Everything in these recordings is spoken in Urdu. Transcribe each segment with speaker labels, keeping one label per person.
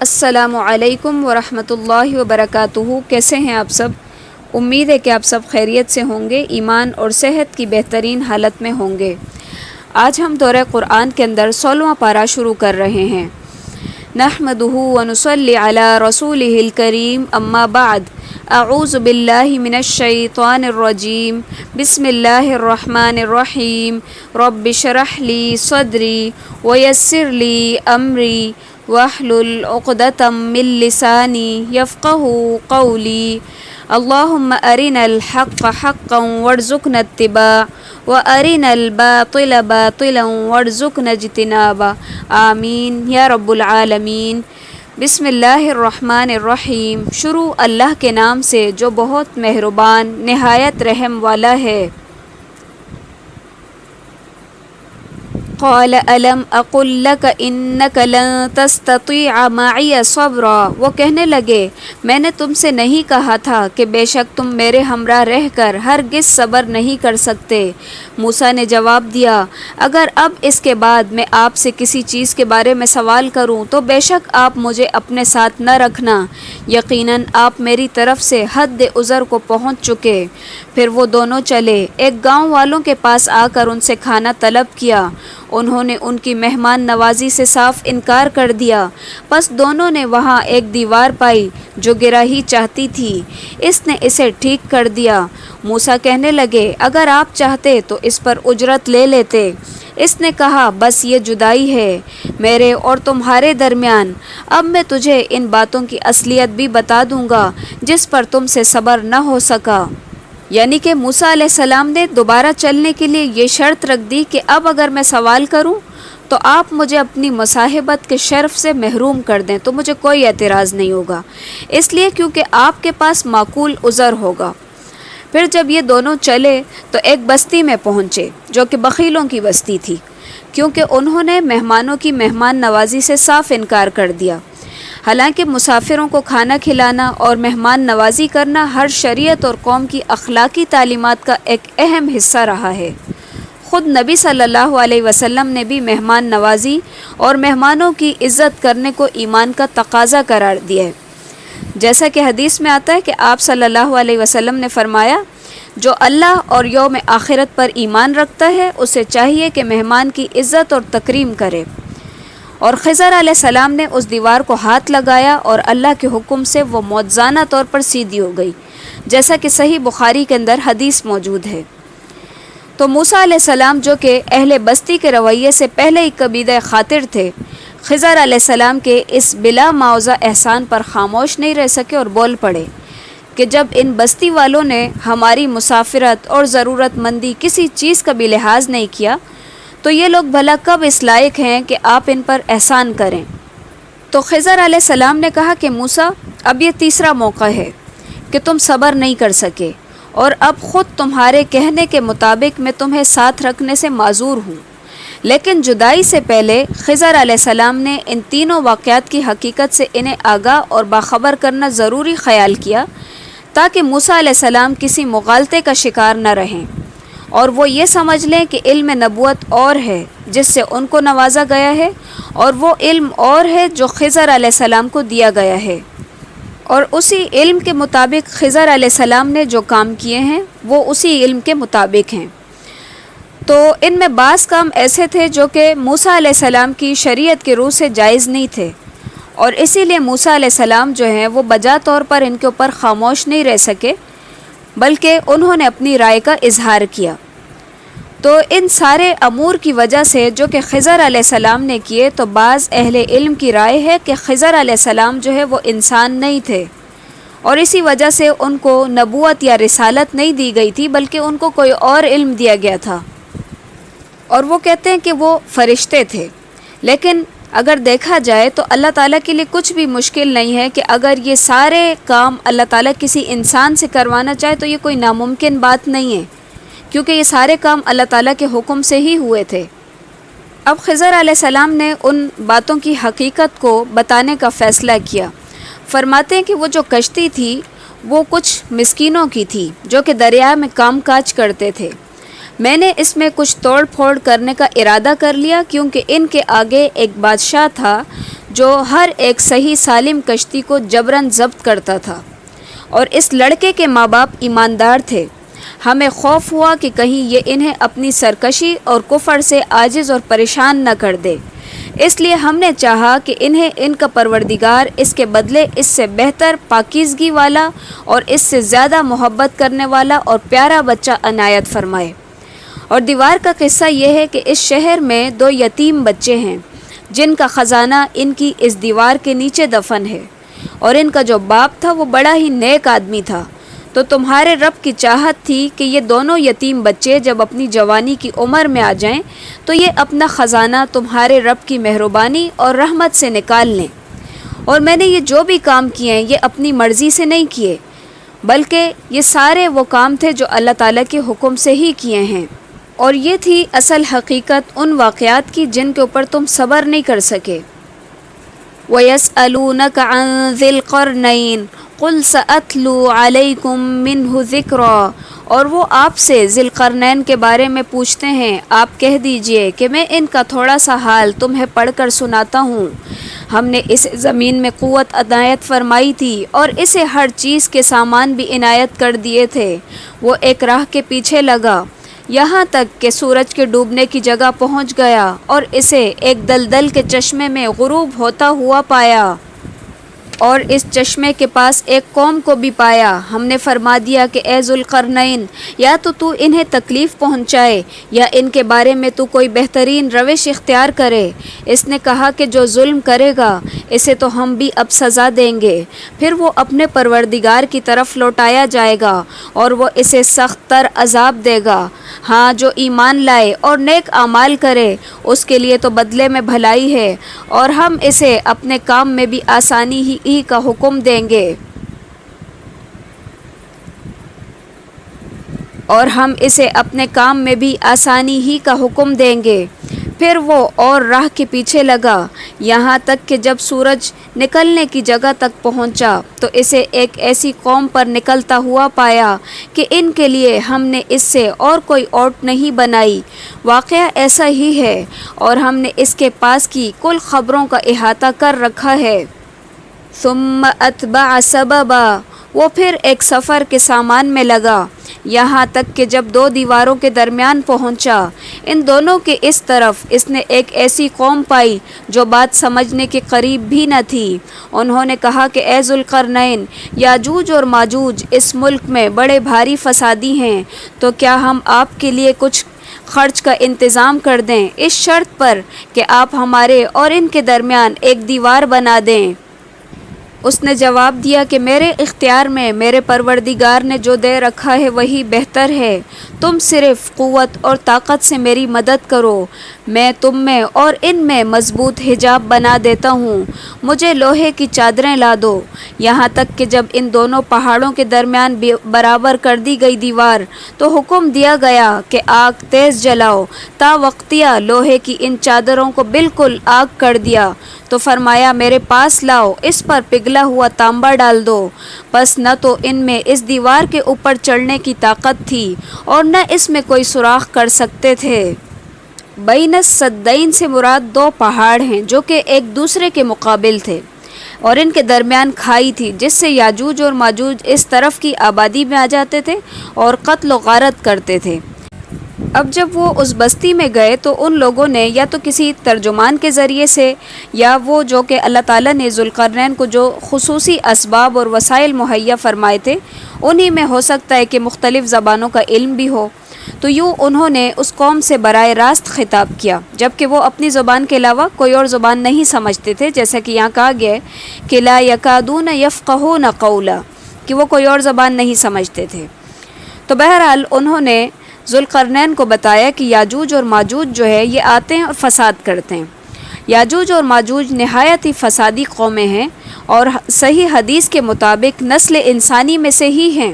Speaker 1: السلام علیکم ورحمۃ اللہ وبرکاتہ۔ کیسے ہیں آپ سب؟ امید ہے کہ آپ سب خیریت سے ہوں گے، ایمان اور صحت کی بہترین حالت میں ہوں گے۔ آج ہم دورہ قرآن کے اندر 16واں پارہ شروع کر رہے ہیں۔ نحمدہ ونصلی علی رسولہ الکریم، اما بعد، اعوذ باللہ من الشیطان الرجیم، بسم اللہ الرحمن الرحیم، رب اشرح لی صدری ویسر لی امری واحلل عقدۃ من لسانی یفقهوا قولی، اللہم ارنا الحق حقا وارزقنا اتباع وارنا الباطل باطلا وارزقنا اجتنابا، آمین یا رب العالمین۔ بسم اللہ الرحمن الرحیم، شروع اللہ کے نام سے جو بہت مہربان نہایت رحم والا ہے۔ قال الم اقل لک انک لن تستطیع معی صبرا، وہ کہنے لگے میں نے تم سے نہیں کہا تھا کہ بے شک تم میرے ہمراہ رہ کر ہرگز صبر نہیں کر سکتے۔ موسیٰ نے جواب دیا، اگر اب اس کے بعد میں آپ سے کسی چیز کے بارے میں سوال کروں تو بے شک آپ مجھے اپنے ساتھ نہ رکھنا، یقیناً آپ میری طرف سے حد عذر کو پہنچ چکے۔ پھر وہ دونوں چلے، ایک گاؤں والوں کے پاس آ کر ان سے کھانا طلب کیا۔ انہوں نے ان کی مہمان نوازی سے صاف انکار کر دیا، پس دونوں نے وہاں ایک دیوار پائی جو گرا ہی چاہتی تھی، اس نے اسے ٹھیک کر دیا۔ موسیٰ کہنے لگے اگر آپ چاہتے تو اس پر اجرت لے لیتے۔ اس نے کہا بس یہ جدائی ہے میرے اور تمہارے درمیان، اب میں تجھے ان باتوں کی اصلیت بھی بتا دوں گا جس پر تم سے صبر نہ ہو سکا۔ یعنی کہ موسیٰ علیہ السلام نے دوبارہ چلنے کے لیے یہ شرط رکھ دی کہ اب اگر میں سوال کروں تو آپ مجھے اپنی مصاحبت کے شرف سے محروم کر دیں تو مجھے کوئی اعتراض نہیں ہوگا، اس لیے کیونکہ آپ کے پاس معقول عذر ہوگا۔ پھر جب یہ دونوں چلے تو ایک بستی میں پہنچے جو کہ بخیلوں کی بستی تھی، کیونکہ انہوں نے مہمانوں کی مہمان نوازی سے صاف انکار کر دیا۔ حالانکہ مسافروں کو کھانا کھلانا اور مہمان نوازی کرنا ہر شریعت اور قوم کی اخلاقی تعلیمات کا ایک اہم حصہ رہا ہے۔ خود نبی صلی اللہ علیہ وسلم نے بھی مہمان نوازی اور مہمانوں کی عزت کرنے کو ایمان کا تقاضا قرار دیا ہے، جیسا کہ حدیث میں آتا ہے کہ آپ صلی اللہ علیہ وسلم نے فرمایا جو اللہ اور یوم آخرت پر ایمان رکھتا ہے اسے چاہیے کہ مہمان کی عزت اور تکریم کرے۔ اور خضر علیہ السلام نے اس دیوار کو ہاتھ لگایا اور اللہ کے حکم سے وہ معجزانہ طور پر سیدھی ہو گئی، جیسا کہ صحیح بخاری کے اندر حدیث موجود ہے۔ تو موسیٰ علیہ السلام جو کہ اہل بستی کے رویے سے پہلے ہی کبیدہ خاطر تھے، خضر علیہ السلام کے اس بلا معاوضہ احسان پر خاموش نہیں رہ سکے اور بول پڑے کہ جب ان بستی والوں نے ہماری مسافرت اور ضرورت مندی کسی چیز کا بھی لحاظ نہیں کیا تو یہ لوگ بھلا کب اس لائق ہیں کہ آپ ان پر احسان کریں۔ تو خضر علیہ السلام نے کہا کہ موسیٰ اب یہ تیسرا موقع ہے کہ تم صبر نہیں کر سکے اور اب خود تمہارے کہنے کے مطابق میں تمہیں ساتھ رکھنے سے معذور ہوں۔ لیکن جدائی سے پہلے خضر علیہ السلام نے ان تینوں واقعات کی حقیقت سے انہیں آگاہ اور باخبر کرنا ضروری خیال کیا تاکہ موسیٰ علیہ السلام کسی مغالطے کا شکار نہ رہیں اور وہ یہ سمجھ لیں کہ علم نبوت اور ہے جس سے ان کو نوازا گیا ہے اور وہ علم اور ہے جو خضر علیہ السلام کو دیا گیا ہے، اور اسی علم کے مطابق خضر علیہ السلام نے جو کام کیے ہیں وہ اسی علم کے مطابق ہیں۔ تو ان میں بعض کام ایسے تھے جو کہ موسیٰ علیہ السلام کی شریعت کے روح سے جائز نہیں تھے، اور اسی لیے موسیٰ علیہ السلام جو ہیں وہ بجا طور پر ان کے اوپر خاموش نہیں رہ سکے بلکہ انہوں نے اپنی رائے کا اظہار کیا۔ تو ان سارے امور کی وجہ سے جو کہ خضر علیہ السلام نے کیے، تو بعض اہل علم کی رائے ہے کہ خضر علیہ السلام جو ہے وہ انسان نہیں تھے اور اسی وجہ سے ان کو نبوت یا رسالت نہیں دی گئی تھی بلکہ ان کو کوئی اور علم دیا گیا تھا، اور وہ کہتے ہیں کہ وہ فرشتے تھے۔ لیکن اگر دیکھا جائے تو اللہ تعالیٰ کے لیے کچھ بھی مشکل نہیں ہے کہ اگر یہ سارے کام اللہ تعالیٰ کسی انسان سے کروانا چاہے تو یہ کوئی ناممکن بات نہیں ہے، کیونکہ یہ سارے کام اللہ تعالیٰ کے حکم سے ہی ہوئے تھے۔ اب خضر علیہ السلام نے ان باتوں کی حقیقت کو بتانے کا فیصلہ کیا۔ فرماتے ہیں کہ وہ جو کشتی تھی وہ کچھ مسکینوں کی تھی جو کہ دریا میں کام کاج کرتے تھے۔ میں نے اس میں کچھ توڑ پھوڑ کرنے کا ارادہ کر لیا کیونکہ ان کے آگے ایک بادشاہ تھا جو ہر ایک صحیح سالم کشتی کو جبراً ضبط کرتا تھا، اور اس لڑکے کے ماں باپ ایماندار تھے۔ ہمیں خوف ہوا کہ کہیں یہ انہیں اپنی سرکشی اور کفر سے عاجز اور پریشان نہ کر دے، اس لیے ہم نے چاہا کہ انہیں ان کا پروردگار اس کے بدلے اس سے بہتر پاکیزگی والا اور اس سے زیادہ محبت کرنے والا اور پیارا بچہ عنایت فرمائے۔ اور دیوار کا قصہ یہ ہے کہ اس شہر میں 2 یتیم بچے ہیں جن کا خزانہ ان کی اس دیوار کے نیچے دفن ہے، اور ان کا جو باپ تھا وہ بڑا ہی نیک آدمی تھا۔ تو تمہارے رب کی چاہت تھی کہ یہ دونوں یتیم بچے جب اپنی جوانی کی عمر میں آ جائیں تو یہ اپنا خزانہ تمہارے رب کی مہربانی اور رحمت سے نکال لیں۔ اور میں نے یہ جو بھی کام کیے ہیں یہ اپنی مرضی سے نہیں کیے، بلکہ یہ سارے وہ کام تھے جو اللہ تعالیٰ کے حکم سے ہی کیے ہیں۔ اور یہ تھی اصل حقیقت ان واقعات کی جن کے اوپر تم صبر نہیں کر سکے۔ وَيَسْأَلُونَكَ عَنْ ذِي الْقَرْنَيْنِ قُلْ سَأَتْلُو عَلَيْكُمْ مِنْهُ ذِكْرًا، اور وہ آپ سے ذی القرنین کے بارے میں پوچھتے ہیں، آپ کہہ دیجئے کہ میں ان کا تھوڑا سا حال تمہیں پڑھ کر سناتا ہوں۔ ہم نے اسے زمین میں قوت عنایت فرمائی تھی اور اسے ہر چیز کے سامان بھی عنایت کر دیے تھے۔ وہ ایک راہ کے پیچھے لگا یہاں تک کہ سورج کے ڈوبنے کی جگہ پہنچ گیا اور اسے ایک دلدل کے چشمے میں غروب ہوتا ہوا پایا، اور اس چشمے کے پاس ایک قوم کو بھی پایا۔ ہم نے فرما دیا کہ اے ذوالقرنین، یا تو انہیں تکلیف پہنچائے یا ان کے بارے میں تو کوئی بہترین روش اختیار کرے۔ اس نے کہا کہ جو ظلم کرے گا اسے تو ہم بھی اب سزا دیں گے، پھر وہ اپنے پروردگار کی طرف لوٹایا جائے گا اور وہ اسے سخت تر عذاب دے گا۔ ہاں، جو ایمان لائے اور نیک اعمال کرے اس کے لیے تو بدلے میں بھلائی ہے، اور ہم اسے اپنے کام میں بھی آسانی ہی کا حکم دیں گے، اور ہم اسے اپنے کام میں بھی آسانی ہی کا حکم دیں گے۔ پھر وہ اور راہ کے پیچھے لگا یہاں تک کہ جب سورج نکلنے کی جگہ تک پہنچا تو اسے ایک ایسی قوم پر نکلتا ہوا پایا کہ ان کے لیے ہم نے اس سے اور کوئی اوٹ نہیں بنائی۔ واقعہ ایسا ہی ہے، اور ہم نے اس کے پاس کی کل خبروں کا احاطہ کر رکھا ہے۔ ثم اتبع سببا، وہ پھر ایک سفر کے سامان میں لگا یہاں تک کہ جب 2 دیواروں کے درمیان پہنچا، ان دونوں کے اس طرف اس نے ایک ایسی قوم پائی جو بات سمجھنے کے قریب بھی نہ تھی۔ انہوں نے کہا کہ اے ذوالقرنین، یاجوج اور ماجوج اس ملک میں بڑے بھاری فسادی ہیں، تو کیا ہم آپ کے لیے کچھ خرچ کا انتظام کر دیں اس شرط پر کہ آپ ہمارے اور ان کے درمیان ایک دیوار بنا دیں؟ اس نے جواب دیا کہ میرے اختیار میں میرے پروردگار نے جو دے رکھا ہے وہی بہتر ہے، تم صرف قوت اور طاقت سے میری مدد کرو، میں تم میں اور ان میں مضبوط حجاب بنا دیتا ہوں۔ مجھے لوہے کی چادریں لا دو۔ یہاں تک کہ جب ان دونوں پہاڑوں کے درمیان برابر کر دی گئی دیوار تو حکم دیا گیا کہ آگ تیز جلاؤ، تا وقتیہ لوہے کی ان چادروں کو بالکل آگ کر دیا۔ تو فرمایا میرے پاس لاؤ، اس پر پگھلا ہوا تانبا ڈال دو۔ پس نہ تو ان میں اس دیوار کے اوپر چڑھنے کی طاقت تھی اور نہ اس میں کوئی سوراخ کر سکتے تھے۔ بین السدین سے مراد 2 پہاڑ ہیں جو کہ ایک دوسرے کے مقابل تھے، اور ان کے درمیان کھائی تھی جس سے یاجوج اور ماجوج اس طرف کی آبادی میں آ جاتے تھے اور قتل و غارت کرتے تھے۔ اب جب وہ اس بستی میں گئے تو ان لوگوں نے یا تو کسی ترجمان کے ذریعے سے، یا وہ جو کہ اللہ تعالیٰ نے ذوالقرنین کو جو خصوصی اسباب اور وسائل مہیا فرمائے تھے انہی میں ہو سکتا ہے کہ مختلف زبانوں کا علم بھی ہو، تو یوں انہوں نے اس قوم سے براہ راست خطاب کیا جبکہ وہ اپنی زبان کے علاوہ کوئی اور زبان نہیں سمجھتے تھے، جیسا کہ یہاں کہا گیا ہے کہ لا یکادون یفقہون قولا، کہ وہ کوئی اور زبان نہیں سمجھتے تھے۔ تو بہرحال انہوں نے ذوالقرنین کو بتایا کہ یاجوج اور ماجوج جو ہے یہ آتے ہیں اور فساد کرتے ہیں۔ یاجوج اور ماجوج نہایت ہی فسادی قومیں ہیں اور صحیح حدیث کے مطابق نسل انسانی میں سے ہی ہیں،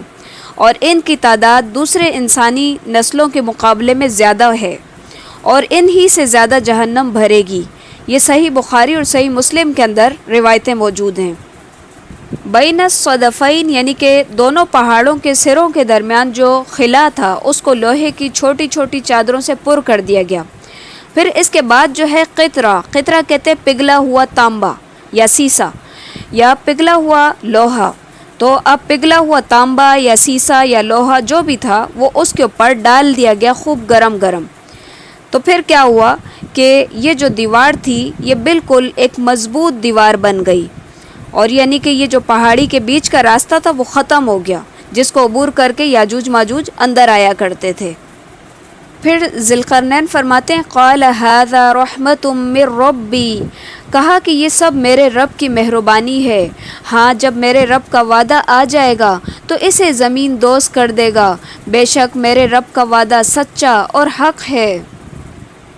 Speaker 1: اور ان کی تعداد دوسرے انسانی نسلوں کے مقابلے میں زیادہ ہے، اور ان ہی سے زیادہ جہنم بھرے گی۔ یہ صحیح بخاری اور صحیح مسلم کے اندر روایتیں موجود ہیں۔ بین الصدفین یعنی کہ دونوں پہاڑوں کے سروں کے درمیان جو خلا تھا اس کو لوہے کی چھوٹی چھوٹی چادروں سے پر کر دیا گیا۔ پھر اس کے بعد جو ہے قطرہ کہتے ہیں پگھلا ہوا تانبا، یا سیسا یا پگھلا ہوا لوہا، تو اب پگھلا ہوا تانبا یا سیسا یا لوہا جو بھی تھا وہ اس کے اوپر ڈال دیا گیا خوب گرم گرم۔ تو پھر کیا ہوا کہ یہ جو دیوار تھی یہ بالکل ایک مضبوط دیوار بن گئی، اور یعنی کہ یہ جو پہاڑی کے بیچ کا راستہ تھا وہ ختم ہو گیا، جس کو عبور کر کے یاجوج ماجوج اندر آیا کرتے تھے۔ پھر ذی القرنین فرماتے ہیں قال ھذا رحمت من ربی، کہا کہ یہ سب میرے رب کی مہربانی ہے، ہاں جب میرے رب کا وعدہ آ جائے گا تو اسے زمین دوز کر دے گا، بے شک میرے رب کا وعدہ سچا اور حق ہے۔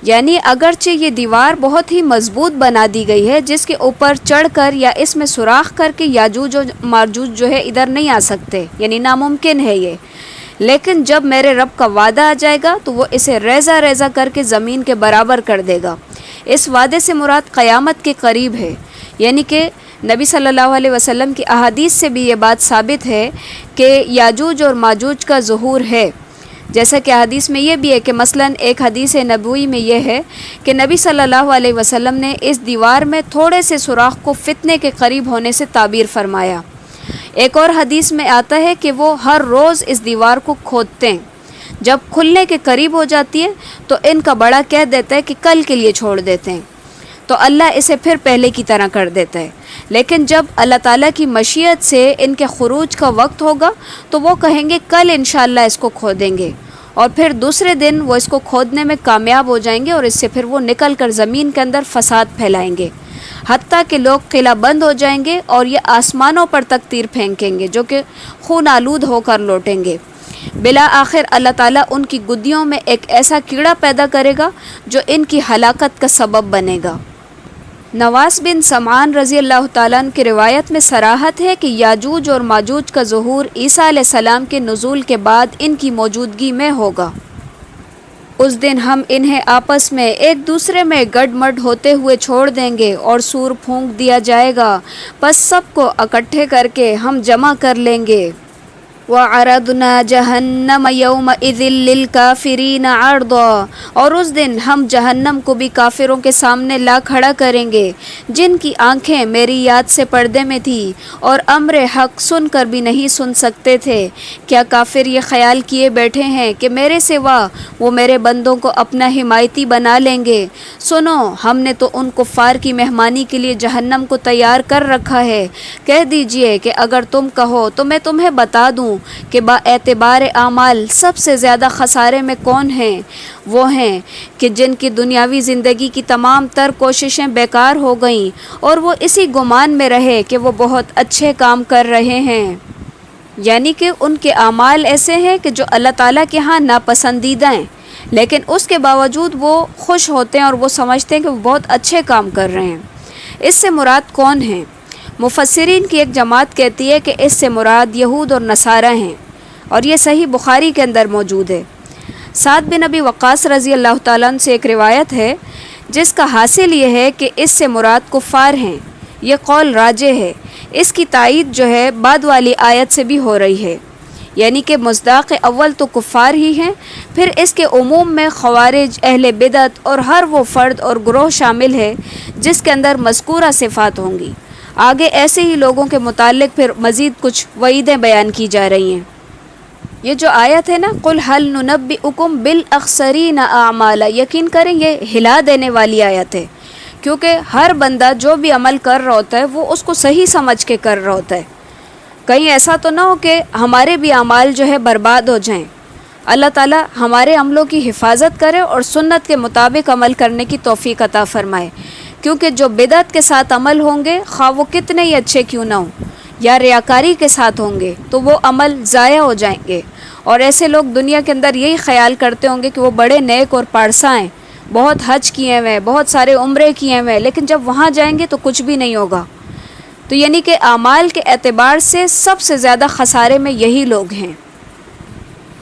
Speaker 1: یعنی اگرچہ یہ دیوار بہت ہی مضبوط بنا دی گئی ہے جس کے اوپر چڑھ کر یا اس میں سوراخ کر کے یاجوج و ماجوج جو ہے ادھر نہیں آ سکتے، یعنی ناممکن ہے یہ، لیکن جب میرے رب کا وعدہ آ جائے گا تو وہ اسے ریزہ ریزہ کر کے زمین کے برابر کر دے گا۔ اس وعدے سے مراد قیامت کے قریب ہے، یعنی کہ نبی صلی اللہ علیہ وسلم کی احادیث سے بھی یہ بات ثابت ہے کہ یاجوج اور ماجوج کا ظہور ہے، جیسا کہ حدیث میں یہ بھی ہے کہ مثلا ایک حدیث نبوی میں یہ ہے کہ نبی صلی اللہ علیہ وسلم نے اس دیوار میں تھوڑے سے سوراخ کو فتنے کے قریب ہونے سے تعبیر فرمایا۔ ایک اور حدیث میں آتا ہے کہ وہ ہر روز اس دیوار کو کھودتے ہیں، جب کھلنے کے قریب ہو جاتی ہے تو ان کا بڑا کہہ دیتا ہے کہ کل کے لیے چھوڑ دیتے ہیں، تو اللہ اسے پھر پہلے کی طرح کر دیتا ہے، لیکن جب اللہ تعالیٰ کی مشیت سے ان کے خروج کا وقت ہوگا تو وہ کہیں گے کل انشاءاللہ اس کو کھودیں گے، اور پھر دوسرے دن وہ اس کو کھودنے میں کامیاب ہو جائیں گے اور اس سے پھر وہ نکل کر زمین کے اندر فساد پھیلائیں گے، حتیٰ کہ لوگ قلعہ بند ہو جائیں گے اور یہ آسمانوں پر تک تیر پھینکیں گے جو کہ خون آلود ہو کر لوٹیں گے۔ بالآخر اللہ تعالیٰ ان کی گدیوں میں ایک ایسا کیڑا پیدا کرے گا جو ان کی ہلاکت کا سبب بنے گا۔ نواس بن سمعان رضی اللہ تعالیٰ عنہ کی روایت میں صراحت ہے کہ یاجوج اور ماجوج کا ظہور عیسیٰ علیہ السلام کے نزول کے بعد ان کی موجودگی میں ہوگا۔ اس دن ہم انہیں آپس میں ایک دوسرے میں گڈ مڈ ہوتے ہوئے چھوڑ دیں گے اور سور پھونک دیا جائے گا، پس سب کو اکٹھے کر کے ہم جمع کر لیں گے۔ وَعَرَضْنَا جَهَنَّمَ يَوْمَئِذٍ لِّلْكَافِرِينَ عَرْضًا، اور اس دن ہم جہنم کو بھی کافروں کے سامنے لا کھڑا کریں گے، جن کی آنکھیں میری یاد سے پردے میں تھی اور امر حق سن کر بھی نہیں سن سکتے تھے۔ کیا کافر یہ خیال کیے بیٹھے ہیں کہ میرے سوا وہ میرے بندوں کو اپنا حمایتی بنا لیں گے؟ سنو، ہم نے تو ان کفار کی مہمانی کے لیے جہنم کو تیار کر رکھا ہے۔ کہہ دیجئے کہ اگر تم کہو تو میں تمہیں بتا دوں کہ با اعتبار اعمال سب سے زیادہ خسارے میں کون ہیں؟ وہ ہیں کہ جن کی دنیاوی زندگی کی تمام تر کوششیں بیکار ہو گئیں اور وہ اسی گمان میں رہے کہ وہ بہت اچھے کام کر رہے ہیں، یعنی کہ ان کے اعمال ایسے ہیں کہ جو اللہ تعالیٰ کے ہاں ناپسندیدہ ہیں، لیکن اس کے باوجود وہ خوش ہوتے ہیں اور وہ سمجھتے ہیں کہ وہ بہت اچھے کام کر رہے ہیں۔ اس سے مراد کون ہیں؟ مفسرین کی ایک جماعت کہتی ہے کہ اس سے مراد یہود اور نصارہ ہیں، اور یہ صحیح بخاری کے اندر موجود ہے۔ سعد بن ابی وقاص رضی اللہ تعالیٰ عنہ سے ایک روایت ہے جس کا حاصل یہ ہے کہ اس سے مراد کفار ہیں۔ یہ قول راجح ہے، اس کی تائید جو ہے بعد والی آیت سے بھی ہو رہی ہے، یعنی کہ مصداق اول تو کفار ہی ہیں، پھر اس کے عموم میں خوارج، اہل بدعت اور ہر وہ فرد اور گروہ شامل ہے جس کے اندر مذکورہ صفات ہوں گی۔ آگے ایسے ہی لوگوں کے متعلق پھر مزید کچھ وعیدیں بیان کی جا رہی ہیں۔ یہ جو آیت ہے نا قُلْ هَلْ نُنَبِّئُكُمْ بِالْأَخْسَرِينَ أَعْمَالًا، یقین کریں یہ ہلا دینے والی آیت ہے، کیونکہ ہر بندہ جو بھی عمل کر رہا ہوتا ہے وہ اس کو صحیح سمجھ کے کر رہا ہوتا ہے۔ کہیں ایسا تو نہ ہو کہ ہمارے بھی اعمال جو ہے برباد ہو جائیں۔ اللہ تعالیٰ ہمارے عملوں کی حفاظت کرے اور سنت کے مطابق عمل کرنے کی توفیق عطا فرمائے، کیونکہ جو بدعت کے ساتھ عمل ہوں گے خواہ وہ کتنے ہی اچھے کیوں نہ ہوں، یا ریاکاری کے ساتھ ہوں گے تو وہ عمل ضائع ہو جائیں گے، اور ایسے لوگ دنیا کے اندر یہی خیال کرتے ہوں گے کہ وہ بڑے نیک اور پارسا ہیں، بہت حج کیے ہوئے ہیں، بہت سارے عمرے کیے ہوئے ہیں، لیکن جب وہاں جائیں گے تو کچھ بھی نہیں ہوگا۔ تو یعنی کہ اعمال کے اعتبار سے سب سے زیادہ خسارے میں یہی لوگ ہیں۔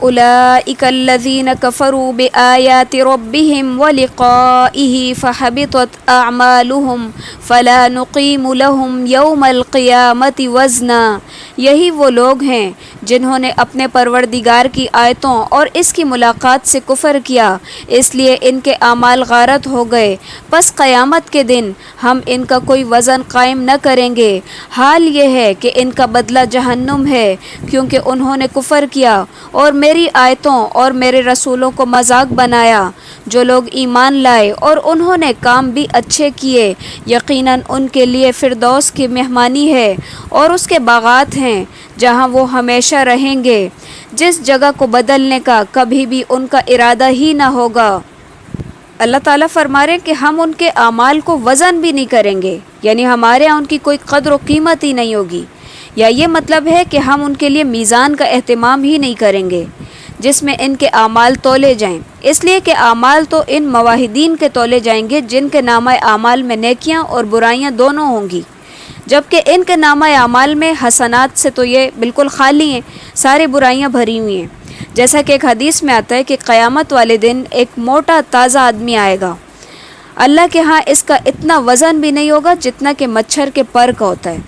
Speaker 1: اولئک الذین کفروا بآیات ربہم ولقائہ فحبطت اعمالہم فلا نقیم لہم یوم القیامۃ وزنا، یہی وہ لوگ ہیں جنہوں نے اپنے پروردگار کی آیتوں اور اس کی ملاقات سے کفر کیا، اس لیے ان کے اعمال غارت ہو گئے۔ پس قیامت کے دن ہم ان کا کوئی وزن قائم نہ کریں گے۔ حال یہ ہے کہ ان کا بدلہ جہنم ہے، کیونکہ انہوں نے کفر کیا اور میری آیتوں اور میرے رسولوں کو مذاق بنایا۔ جو لوگ ایمان لائے اور انہوں نے کام بھی اچھے کیے، یقیناً ان کے لیے فردوس کی مہمانی ہے اور اس کے باغات ہیں جہاں وہ ہمیشہ رہیں گے، جس جگہ کو بدلنے کا کبھی بھی ان کا ارادہ ہی نہ ہوگا۔ اللہ تعالیٰ فرما رہے ہیں کہ ہم ان کے اعمال کو وزن بھی نہیں کریں گے، یعنی ہمارے ہاں ان کی کوئی قدر و قیمت ہی نہیں ہوگی، یا یہ مطلب ہے کہ ہم ان کے لیے میزان کا اہتمام ہی نہیں کریں گے جس میں ان کے اعمال تولے جائیں، اس لیے کہ اعمال تو ان موحدین کے تولے جائیں گے جن کے نامہ اعمال میں نیکیاں اور برائیاں دونوں ہوں گی، جبکہ ان کے نامہ اعمال میں حسنات سے تو یہ بالکل خالی ہیں، ساری برائیاں بھری ہوئی ہیں۔ جیسا کہ ایک حدیث میں آتا ہے کہ قیامت والے دن ایک موٹا تازہ آدمی آئے گا، اللہ کے ہاں اس کا اتنا وزن بھی نہیں ہوگا جتنا کہ مچھر کے پر کا ہوتا ہے۔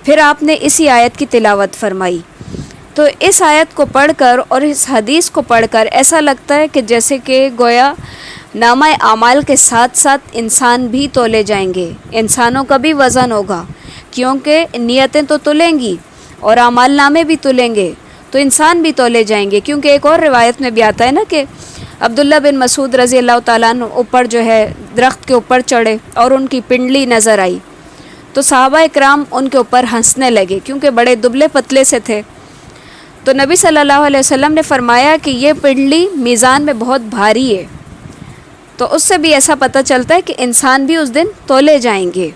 Speaker 1: پھر آپ نے اسی آیت کی تلاوت فرمائی، تو اس آیت کو پڑھ کر اور اس حدیث کو پڑھ کر ایسا لگتا ہے کہ جیسے کہ گویا نامہ اعمال کے ساتھ ساتھ انسان بھی تولے جائیں گے، انسانوں کا بھی وزن ہوگا، کیونکہ نیتیں تو تلیں گی اور اعمال نامے بھی تلیں گے، تو انسان بھی تولے جائیں گے۔ کیونکہ ایک اور روایت میں بھی آتا ہے نا کہ عبداللہ بن مسعود رضی اللہ تعالیٰ عنہ اوپر جو ہے درخت کے اوپر چڑھے اور ان کی پنڈلی نظر آئی، تو صحابہ اکرام ان کے اوپر ہنسنے لگے کیونکہ بڑے دبلے پتلے سے تھے۔ تو نبی صلی اللہ علیہ وسلم نے فرمایا کہ یہ پنڈلی میزان میں بہت بھاری ہے، تو اس سے بھی ایسا پتہ چلتا ہے کہ انسان بھی اس دن تولے جائیں گے۔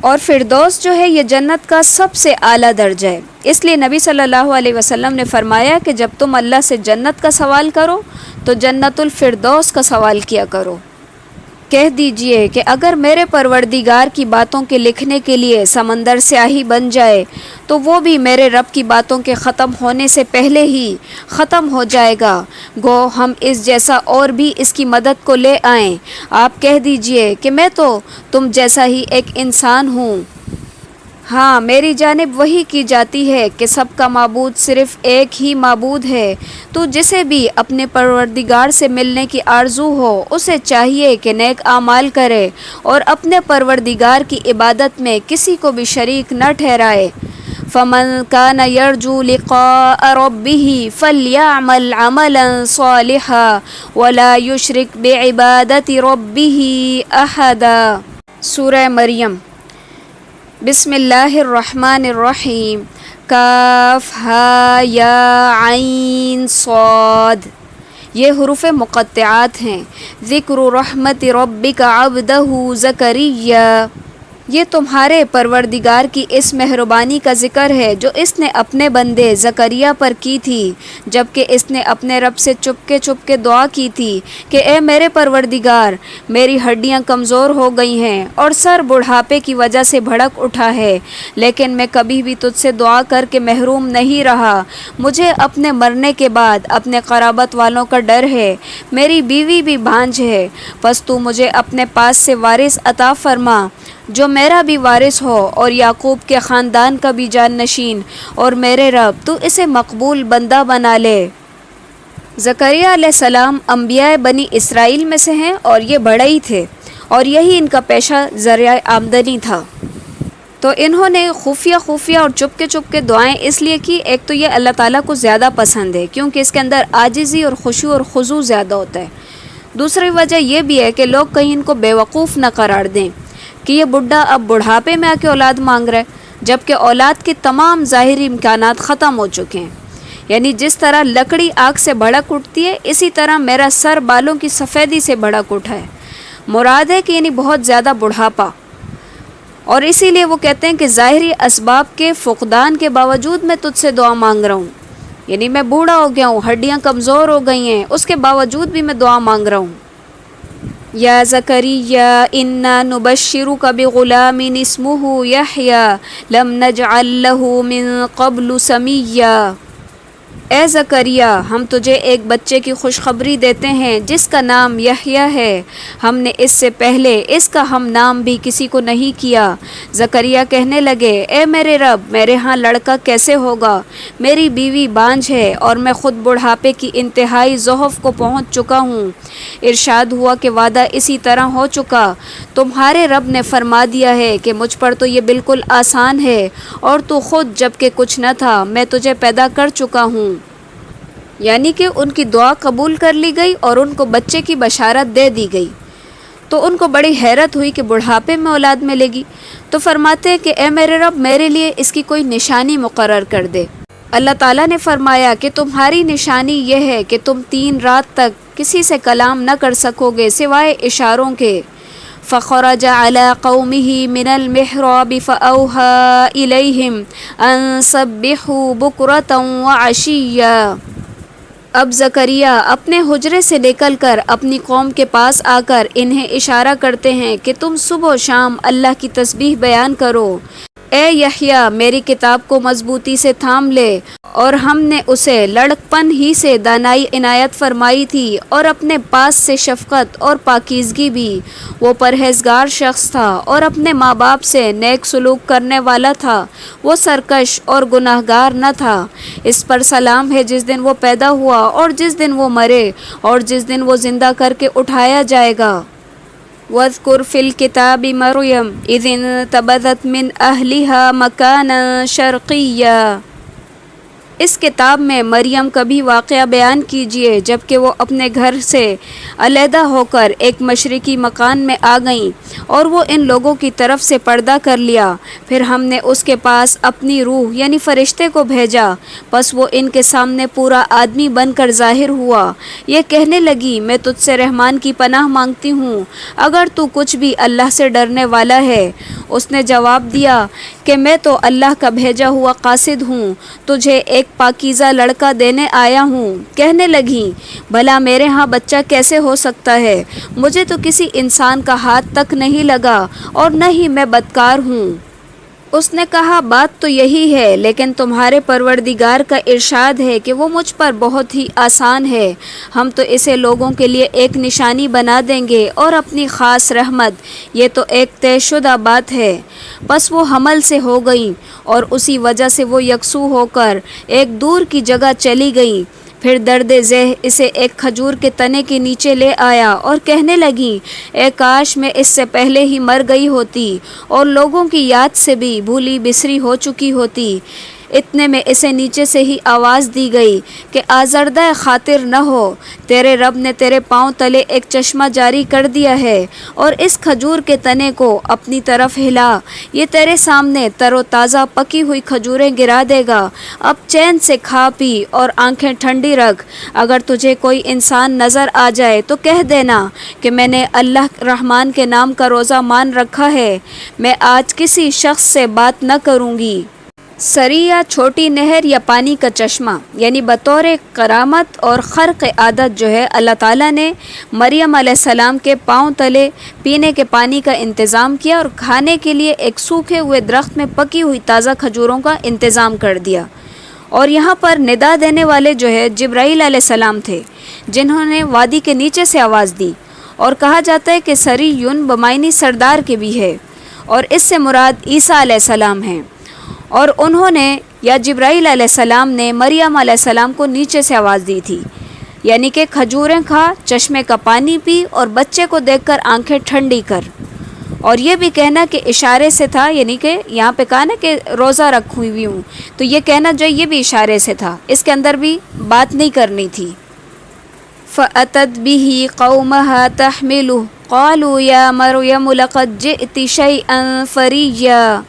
Speaker 1: اور فردوس جو ہے یہ جنت کا سب سے اعلیٰ درجہ ہے، اس لیے نبی صلی اللہ علیہ وسلم نے فرمایا کہ جب تم اللہ سے جنت کا سوال کرو تو جنت الفردوس کا سوال کیا کرو۔ کہہ دیجئے کہ اگر میرے پروردگار کی باتوں کے لکھنے کے لیے سمندر سیاہی بن جائے تو وہ بھی میرے رب کی باتوں کے ختم ہونے سے پہلے ہی ختم ہو جائے گا، گو ہم اس جیسا اور بھی اس کی مدد کو لے آئیں۔ آپ کہہ دیجئے کہ میں تو تم جیسا ہی ایک انسان ہوں، ہاں میری جانب وحی کی جاتی ہے کہ سب کا معبود صرف ایک ہی معبود ہے، تو جسے بھی اپنے پروردگار سے ملنے کی آرزو ہو اسے چاہیے کہ نیک اعمال کرے اور اپنے پروردگار کی عبادت میں کسی کو بھی شریک نہ ٹھہرائے۔ فَمَنْ كَانَ يَرْجُو لِقَاءَ رَبِّهِ فَلْيَعْمَلْ عَمَلًا صَالِحًا وَلَا يُشْرِكْ بِعِبَادَةِ رَبِّهِ أَحَدًا۔ سورہ مریم۔ بسم اللہ الرحمن الرحیم۔ کاف ہا یا عین صاد، یہ حروف مقطعات ہیں۔ ذکر رحمت ربک عبدہ زکریا، یہ تمہارے پروردگار کی اس مہربانی کا ذکر ہے جو اس نے اپنے بندے زکریا پر کی تھی، جبکہ اس نے اپنے رب سے چپ کے دعا کی تھی کہ اے میرے پروردگار، میری ہڈیاں کمزور ہو گئی ہیں اور سر بڑھاپے کی وجہ سے بھڑک اٹھا ہے، لیکن میں کبھی بھی تجھ سے دعا کر کے محروم نہیں رہا۔ مجھے اپنے مرنے کے بعد اپنے قرابت والوں کا ڈر ہے، میری بیوی بھی بھانج ہے، پس تو مجھے اپنے پاس سے وارث عطا فرما جو میرا بھی وارث ہو اور یعقوب کے خاندان کا بھی جان نشین، اور میرے رب تو اسے مقبول بندہ بنا لے۔ زکریا علیہ السلام انبیاء بنی اسرائیل میں سے ہیں اور یہ بڑے تھے اور یہی ان کا پیشہ ذریعہ آمدنی تھا، تو انہوں نے خفیہ اور چپ کے دعائیں اس لیے کی۔ ایک تو یہ اللہ تعالیٰ کو زیادہ پسند ہے کیونکہ اس کے اندر عاجزی اور خشوع اور خضوع زیادہ ہوتا ہے۔ دوسری وجہ یہ بھی ہے کہ لوگ کہیں ان کو بیوقوف نہ قرار دیں کہ یہ بڈھا اب بڑھاپے میں آ کے اولاد مانگ رہا ہے، جبکہ اولاد کے تمام ظاہری امکانات ختم ہو چکے ہیں۔ یعنی جس طرح لکڑی آگ سے بھڑک اٹھتی ہے، اسی طرح میرا سر بالوں کی سفیدی سے بھڑک اٹھا ہے۔ مراد ہے کہ یعنی بہت زیادہ بڑھاپا، اور اسی لیے وہ کہتے ہیں کہ ظاہری اسباب کے فقدان کے باوجود میں تجھ سے دعا مانگ رہا ہوں، یعنی میں بوڑھا ہو گیا ہوں، ہڈیاں کمزور ہو گئی ہیں، اس کے باوجود بھی میں دعا مانگ رہا ہوں۔ یا زکریا انا نبشرک بغلام اسمہ یحییٰ لم نجعل لہ من قبل سمیا۔ اے زکریا، ہم تجھے ایک بچے کی خوشخبری دیتے ہیں جس کا نام یحییٰ ہے۔ ہم نے اس سے پہلے اس کا ہم نام بھی کسی کو نہیں کیا۔ زکریا کہنے لگے، اے میرے رب، میرے ہاں لڑکا کیسے ہوگا؟ میری بیوی بانجھ ہے اور میں خود بڑھاپے کی انتہائی ضعف کو پہنچ چکا ہوں۔ ارشاد ہوا کہ وعدہ اسی طرح ہو چکا۔ تمہارے رب نے فرما دیا ہے کہ مجھ پر تو یہ بالکل آسان ہے، اور تو خود جب کہ کچھ نہ تھا میں تجھے پیدا کر چکا ہوں۔ یعنی کہ ان کی دعا قبول کر لی گئی اور ان کو بچے کی بشارت دے دی گئی۔ تو ان کو بڑی حیرت ہوئی کہ بڑھاپے میں اولاد ملے گی۔ تو فرماتے ہیں کہ اے میرے رب، میرے لیے اس کی کوئی نشانی مقرر کر دے۔ اللہ تعالیٰ نے فرمایا کہ تمہاری نشانی یہ ہے کہ تم 3 رات تک کسی سے کلام نہ کر سکو گے سوائے اشاروں کے۔ فخرج على قومه من المحراب فأوحى إليهم أن سبحوا بكرة وعشيا۔ اب زکریا اپنے حجرے سے نکل کر اپنی قوم کے پاس آ کر انہیں اشارہ کرتے ہیں کہ تم صبح و شام اللہ کی تسبیح بیان کرو۔ اے یحییٰ، میری کتاب کو مضبوطی سے تھام لے، اور ہم نے اسے لڑکپن ہی سے دانائی عنایت فرمائی تھی اور اپنے پاس سے شفقت اور پاکیزگی بھی۔ وہ پرہیزگار شخص تھا اور اپنے ماں باپ سے نیک سلوک کرنے والا تھا۔ وہ سرکش اور گناہگار نہ تھا۔ اس پر سلام ہے جس دن وہ پیدا ہوا اور جس دن وہ مرے اور جس دن وہ زندہ کر کے اٹھایا جائے گا۔ وَاذْكُرْ فِي الْكِتَابِ مَرْيَمَ إِذِ انتبذت مِنْ أَهْلِهَا مَكَانًا شَرْقِيًّا۔ اس کتاب میں مریم کا بھی واقعہ بیان کیجیے جب کہ وہ اپنے گھر سے علیحدہ ہو کر ایک مشرقی مکان میں آ گئیں اور وہ ان لوگوں کی طرف سے پردہ کر لیا۔ پھر ہم نے اس کے پاس اپنی روح یعنی فرشتے کو بھیجا، پس وہ ان کے سامنے پورا آدمی بن کر ظاہر ہوا۔ یہ کہنے لگی، میں تجھ سے رحمان کی پناہ مانگتی ہوں اگر تو کچھ بھی اللہ سے ڈرنے والا ہے۔ اس نے جواب دیا کہ میں تو اللہ کا بھیجا ہوا قاصد ہوں، تجھے ایک پاکیزہ لڑکا دینے آیا ہوں۔ کہنے لگی، بھلا میرے ہاں بچہ کیسے ہو سکتا ہے؟ مجھے تو کسی انسان کا ہاتھ تک نہیں لگا اور نہ ہی میں بدکار ہوں۔ اس نے کہا، بات تو یہی ہے، لیکن تمہارے پروردگار کا ارشاد ہے کہ وہ مجھ پر بہت ہی آسان ہے۔ ہم تو اسے لوگوں کے لیے ایک نشانی بنا دیں گے اور اپنی خاص رحمت، یہ تو ایک طے شدہ بات ہے۔ پس وہ حمل سے ہو گئیں اور اسی وجہ سے وہ یکسو ہو کر ایک دور کی جگہ چلی گئیں۔ پھر درد ذہ اسے ایک کھجور کے تنے کے نیچے لے آیا اور کہنے لگیں، اے کاش میں اس سے پہلے ہی مر گئی ہوتی اور لوگوں کی یاد سے بھی بھولی بسری ہو چکی ہوتی۔ اتنے میں اسے نیچے سے ہی آواز دی گئی کہ آزردہ خاطر نہ ہو، تیرے رب نے تیرے پاؤں تلے ایک چشمہ جاری کر دیا ہے اور اس کھجور کے تنے کو اپنی طرف ہلا، یہ تیرے سامنے تر و تازہ پکی ہوئی کھجوریں گرا دے گا۔ اب چین سے کھا پی اور آنکھیں ٹھنڈی رکھ۔ اگر تجھے کوئی انسان نظر آ جائے تو کہہ دینا کہ میں نے اللہ رحمان کے نام کا روزہ مان رکھا ہے، میں آج کسی شخص سے بات نہ کروں گی۔ سری یا چھوٹی نہر یا پانی کا چشمہ، یعنی بطور کرامت اور خرق عادت جو ہے، اللہ تعالیٰ نے مریم علیہ السلام کے پاؤں تلے پینے کے پانی کا انتظام کیا اور کھانے کے لیے ایک سوکھے ہوئے درخت میں پکی ہوئی تازہ کھجوروں کا انتظام کر دیا۔ اور یہاں پر ندا دینے والے جو ہے جبرائیل علیہ السلام تھے، جنہوں نے وادی کے نیچے سے آواز دی، اور کہا جاتا ہے کہ سری یون بمائنی سردار کے بھی ہے، اور اس سے مراد عیسیٰ علیہ السلام ہیں۔ اور انہوں نے یا جبرائیل علیہ السلام نے مریم علیہ السلام کو نیچے سے آواز دی تھی، یعنی کہ کھجوریں کھا، چشمے کا پانی پی اور بچے کو دیکھ کر آنکھیں ٹھنڈی کر۔ اور یہ بھی کہنا کہ اشارے سے تھا، یعنی کہ یہاں پہ کہا نا کہ روزہ رکھی ہوئی ہوں، تو یہ کہنا جو یہ بھی اشارے سے تھا، اس کے اندر بھی بات نہیں کرنی تھی۔ فَأَتَتْ بِهِ قَوْمَهَا تَحْمِلُهُ قَالُوا يَا مَرْيَمُ لَقَدْ جِئْتِ شَيْئًا فَرِيًّا۔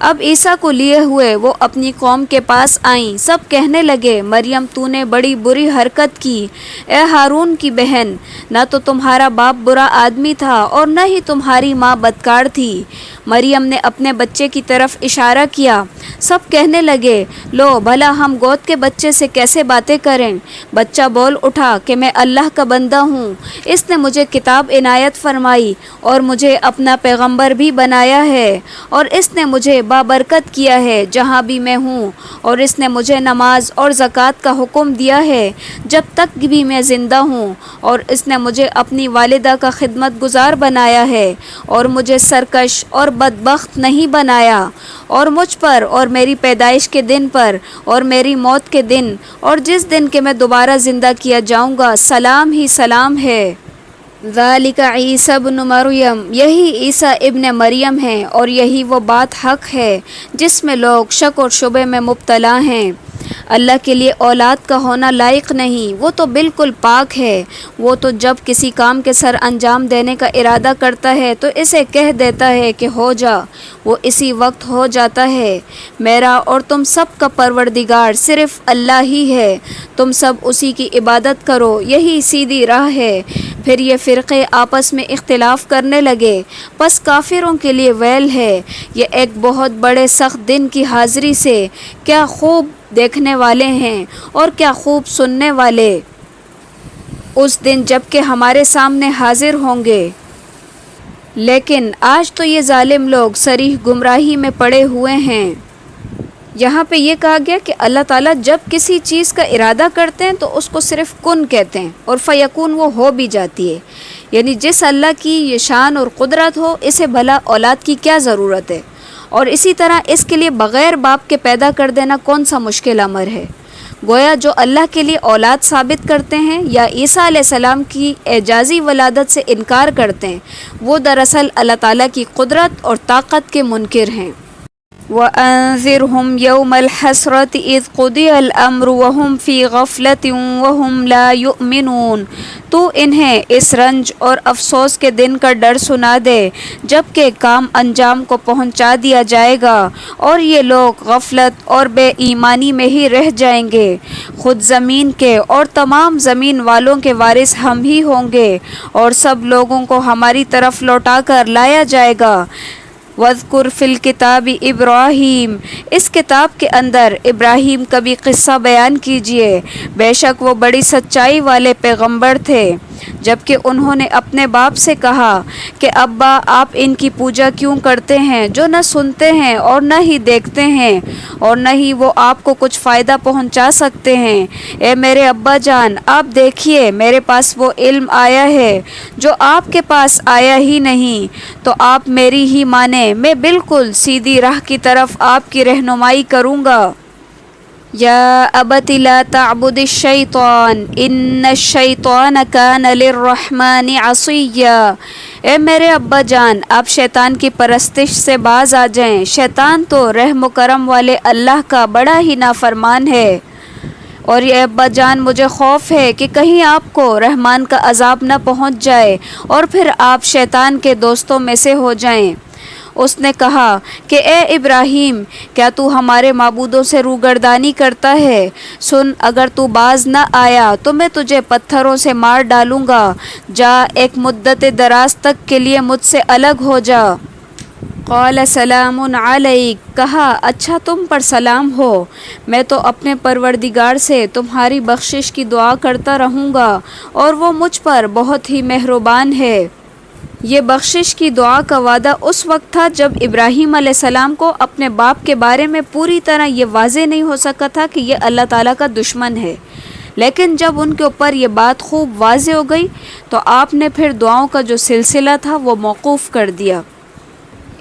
Speaker 1: اب عیسیٰ کو لیے ہوئے وہ اپنی قوم کے پاس آئیں۔ سب کہنے لگے، مریم تو نے بڑی بری حرکت کی، اے ہارون کی بہن، نہ تو تمہارا باپ برا آدمی تھا اور نہ ہی تمہاری ماں بدکار تھی۔ مریم نے اپنے بچے کی طرف اشارہ کیا سب کہنے لگے لو بھلا ہم گود کے بچے سے کیسے باتیں کریں۔ بچہ بول اٹھا کہ میں اللہ کا بندہ ہوں، اس نے مجھے کتاب عنایت فرمائی اور مجھے اپنا پیغمبر بھی بنایا ہے، اور اس نے مجھے بابرکت کیا ہے جہاں بھی میں ہوں، اور اس نے مجھے نماز اور زکوٰۃ کا حکم دیا ہے جب تک بھی میں زندہ ہوں، اور اس نے مجھے اپنی والدہ کا خدمت گزار بنایا ہے اور مجھے سرکش اور بدبخت نہیں بنایا، اور مجھ پر اور میری پیدائش کے دن پر اور میری موت کے دن اور جس دن کہ میں دوبارہ زندہ کیا جاؤں گا سلام ہی سلام ہے۔ ذالک عیسی ابن مریم، یہی عیسیٰ ابن مریم ہیں، اور یہی وہ بات حق ہے جس میں لوگ شک اور شبے میں مبتلا ہیں۔ اللہ کے لیے اولاد کا ہونا لائق نہیں، وہ تو بالکل پاک ہے۔ وہ تو جب کسی کام کے سر انجام دینے کا ارادہ کرتا ہے تو اسے کہہ دیتا ہے کہ ہو جا، وہ اسی وقت ہو جاتا ہے۔ میرا اور تم سب کا پروردگار صرف اللہ ہی ہے، تم سب اسی کی عبادت کرو، یہی سیدھی راہ ہے۔ پھر یہ فرقے آپس میں اختلاف کرنے لگے، پس کافروں کے لیے ویل ہے، یہ ایک بہت بڑے سخت دن کی حاضری سے، کیا خوب دیکھنے والے ہیں اور کیا خوب سننے والے، اس دن جب کہ ہمارے سامنے حاضر ہوں گے۔ لیکن آج تو یہ ظالم لوگ صریح گمراہی میں پڑے ہوئے ہیں۔ یہاں پہ یہ کہا گیا کہ اللہ تعالیٰ جب کسی چیز کا ارادہ کرتے ہیں تو اس کو صرف کن کہتے ہیں اور فیکون وہ ہو بھی جاتی ہے، یعنی جس اللہ کی یہ شان اور قدرت ہو اسے بھلا اولاد کی کیا ضرورت ہے، اور اسی طرح اس کے لیے بغیر باپ کے پیدا کر دینا کون سا مشکل امر ہے۔ گویا جو اللہ کے لیے اولاد ثابت کرتے ہیں یا عیسیٰ علیہ السلام کی اعجازی ولادت سے انکار کرتے ہیں، وہ دراصل اللہ تعالیٰ کی قدرت اور طاقت کے منکر ہیں۔ وَأَنذِرْهُمْ يَوْمَ الْحَسْرَةِ إِذْ قُضِيَ الْأَمْرُ وَهُمْ فِي غَفْلَةٍ وَهُمْ لَا يُؤْمِنُونَ، تو انہیں اس رنج اور افسوس کے دن کا ڈر سنا دے جب کہ کام انجام کو پہنچا دیا جائے گا اور یہ لوگ غفلت اور بے ایمانی میں ہی رہ جائیں گے۔ خود زمین کے اور تمام زمین والوں کے وارث ہم ہی ہوں گے اور سب لوگوں کو ہماری طرف لوٹا کر لایا جائے گا۔ وَاذْكُرْ فِي الْكِتَابِ ابراہیم، اس کتاب کے اندر ابراہیم کا بھی قصہ بیان کیجئے، بے شک وہ بڑی سچائی والے پیغمبر تھے۔ جبکہ انہوں نے اپنے باپ سے کہا کہ ابا آپ ان کی پوجا کیوں کرتے ہیں جو نہ سنتے ہیں اور نہ ہی دیکھتے ہیں اور نہ ہی وہ آپ کو کچھ فائدہ پہنچا سکتے ہیں۔ اے میرے ابا جان، آپ دیکھیے میرے پاس وہ علم آیا ہے جو آپ کے پاس آیا ہی نہیں، تو آپ میری ہی مانیں، میں بالکل سیدھی راہ کی طرف آپ کی رہنمائی کروں گا۔ یا ابت لا تعبد الشیطان ان الشیطان کان للرحمن عصیا، اے میرے ابا جان آپ شیطان کی پرستش سے باز آ جائیں، شیطان تو رحم و کرم والے اللہ کا بڑا ہی نافرمان ہے۔ اور یہ ابا جان مجھے خوف ہے کہ کہیں آپ کو رحمان کا عذاب نہ پہنچ جائے اور پھر آپ شیطان کے دوستوں میں سے ہو جائیں۔ اس نے کہا کہ اے ابراہیم، کیا تو ہمارے معبودوں سے روگردانی کرتا ہے؟ سن، اگر تو باز نہ آیا تو میں تجھے پتھروں سے مار ڈالوں گا، جا ایک مدت دراز تک کے لیے مجھ سے الگ ہو جا۔ قال سلام علیک، کہا اچھا تم پر سلام ہو، میں تو اپنے پروردگار سے تمہاری بخشش کی دعا کرتا رہوں گا اور وہ مجھ پر بہت ہی مہربان ہے۔ یہ بخشش کی دعا کا وعدہ اس وقت تھا جب ابراہیم علیہ السلام کو اپنے باپ کے بارے میں پوری طرح یہ واضح نہیں ہو سکا تھا کہ یہ اللہ تعالیٰ کا دشمن ہے، لیکن جب ان کے اوپر یہ بات خوب واضح ہو گئی تو آپ نے پھر دعاؤں کا جو سلسلہ تھا وہ موقوف کر دیا۔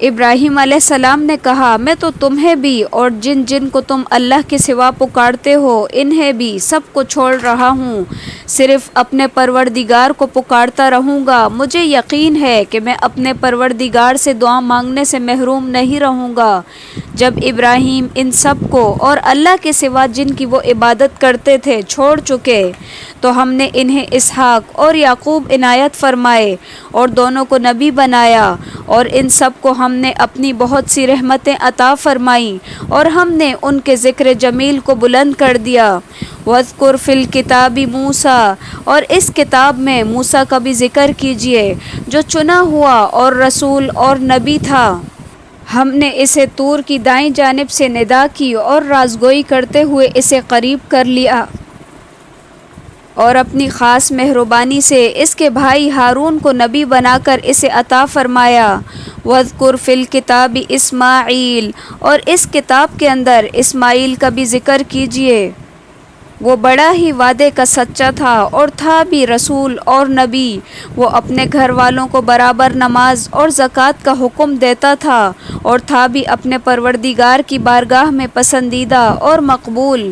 Speaker 1: ابراہیم علیہ السلام نے کہا میں تو تمہیں بھی اور جن جن کو تم اللہ کے سوا پکارتے ہو انہیں بھی سب کو چھوڑ رہا ہوں، صرف اپنے پروردگار کو پکارتا رہوں گا۔ مجھے یقین ہے کہ میں اپنے پروردگار سے دعا مانگنے سے محروم نہیں رہوں گا۔ جب ابراہیم ان سب کو اور اللہ کے سوا جن کی وہ عبادت کرتے تھے چھوڑ چکے تو ہم نے انہیں اسحاق اور یعقوب عنایت فرمائے اور دونوں کو نبی بنایا، اور ان سب کو ہم نے اپنی بہت سی رحمتیں عطا فرمائیں اور ہم نے ان کے ذکر جمیل کو بلند کر دیا۔ وَاذْكُرْ فِي الْكِتَابِ مُوسیٰ، اور اس کتاب میں موسیٰ کا بھی ذکر کیجئے جو چنا ہوا اور رسول اور نبی تھا۔ ہم نے اسے طور کی دائیں جانب سے ندا کی اور رازگوئی کرتے ہوئے اسے قریب کر لیا اور اپنی خاص مہربانی سے اس کے بھائی ہارون کو نبی بنا کر اسے عطا فرمایا۔ وَاذْكُرْ فِي الْكِتَابِ اسماعیل، اور اس کتاب کے اندر اسماعیل کا بھی ذکر کیجیے، وہ بڑا ہی وعدے کا سچا تھا اور تھا بھی رسول اور نبی۔ وہ اپنے گھر والوں کو برابر نماز اور زکوٰۃ کا حکم دیتا تھا اور تھا بھی اپنے پروردگار کی بارگاہ میں پسندیدہ اور مقبول۔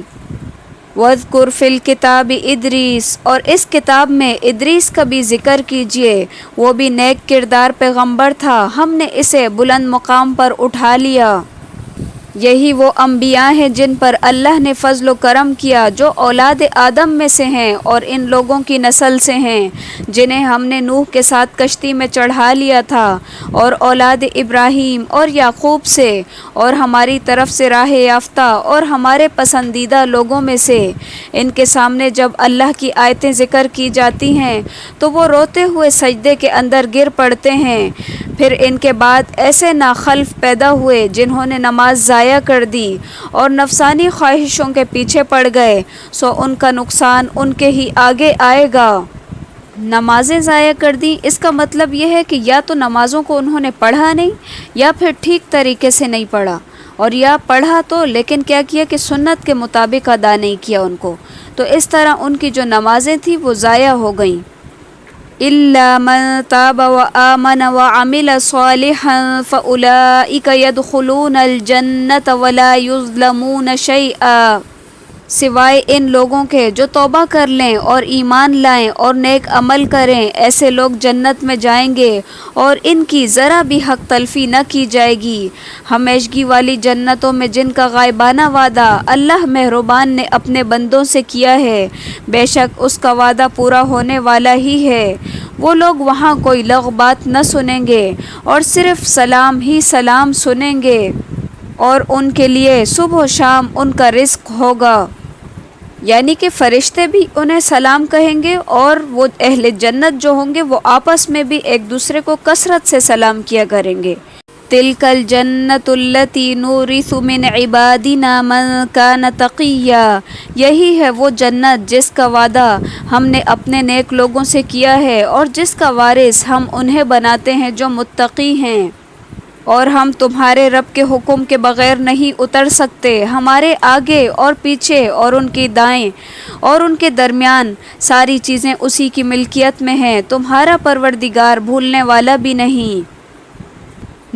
Speaker 1: وَاذْكُرْ فِي الْكِتَابِ ادریس، اور اس کتاب میں ادریس کا بھی ذکر کیجیے، وہ بھی نیک کردار پیغمبر تھا، ہم نے اسے بلند مقام پر اٹھا لیا۔ یہی وہ انبیاء ہیں جن پر اللہ نے فضل و کرم کیا، جو اولاد آدم میں سے ہیں اور ان لوگوں کی نسل سے ہیں جنہیں ہم نے نوح کے ساتھ کشتی میں چڑھا لیا تھا، اور اولاد ابراہیم اور یعقوب سے، اور ہماری طرف سے راہ یافتہ اور ہمارے پسندیدہ لوگوں میں سے۔ ان کے سامنے جب اللہ کی آیتیں ذکر کی جاتی ہیں تو وہ روتے ہوئے سجدے کے اندر گر پڑتے ہیں۔ پھر ان کے بعد ایسے ناخلف پیدا ہوئے جنہوں نے نماز ضائع کر دی اور نفسانی خواہشوں کے پیچھے پڑ گئے، سو ان کا نقصان ان کے ہی آگے آئے گا۔ نمازیں ضائع کر دیں، اس کا مطلب یہ ہے کہ یا تو نمازوں کو انہوں نے پڑھا نہیں، یا پھر ٹھیک طریقے سے نہیں پڑھا، اور یا پڑھا تو لیکن کیا کیا کہ سنت کے مطابق ادا نہیں کیا ان کو، تو اس طرح ان کی جو نمازیں تھیں وہ ضائع ہو گئیں۔ إِلَّا مَن تَابَ وَآمَنَ وَعَمِلَ صَالِحًا فَأُولَئِكَ يَدْخُلُونَ الْجَنَّةَ وَلَا يُظْلَمُونَ شَيْئًا، سوائے ان لوگوں کے جو توبہ کر لیں اور ایمان لائیں اور نیک عمل کریں، ایسے لوگ جنت میں جائیں گے اور ان کی ذرا بھی حق تلفی نہ کی جائے گی۔ ہمیشگی والی جنتوں میں جن کا غائبانہ وعدہ اللہ مہربان نے اپنے بندوں سے کیا ہے، بے شک اس کا وعدہ پورا ہونے والا ہی ہے۔ وہ لوگ وہاں کوئی لغو بات نہ سنیں گے اور صرف سلام ہی سلام سنیں گے، اور ان کے لیے صبح و شام ان کا رزق ہوگا، یعنی کہ فرشتے بھی انہیں سلام کہیں گے، اور وہ اہل جنت جو ہوں گے وہ آپس میں بھی ایک دوسرے کو کثرت سے سلام کیا کریں گے۔ تِلْكَ الْجَنَّةُ الَّتِي نُورِثُ مِنْ عِبَادِنَا مَنْ كَانَ تَقِيًّا، یہی ہے وہ جنت جس کا وعدہ ہم نے اپنے نیک لوگوں سے کیا ہے، اور جس کا وارث ہم انہیں بناتے ہیں جو متقی ہیں۔ اور ہم تمہارے رب کے حکم کے بغیر نہیں اتر سکتے، ہمارے آگے اور پیچھے اور ان کی دائیں اور ان کے درمیان ساری چیزیں اسی کی ملکیت میں ہیں، تمہارا پروردگار بھولنے والا بھی نہیں۔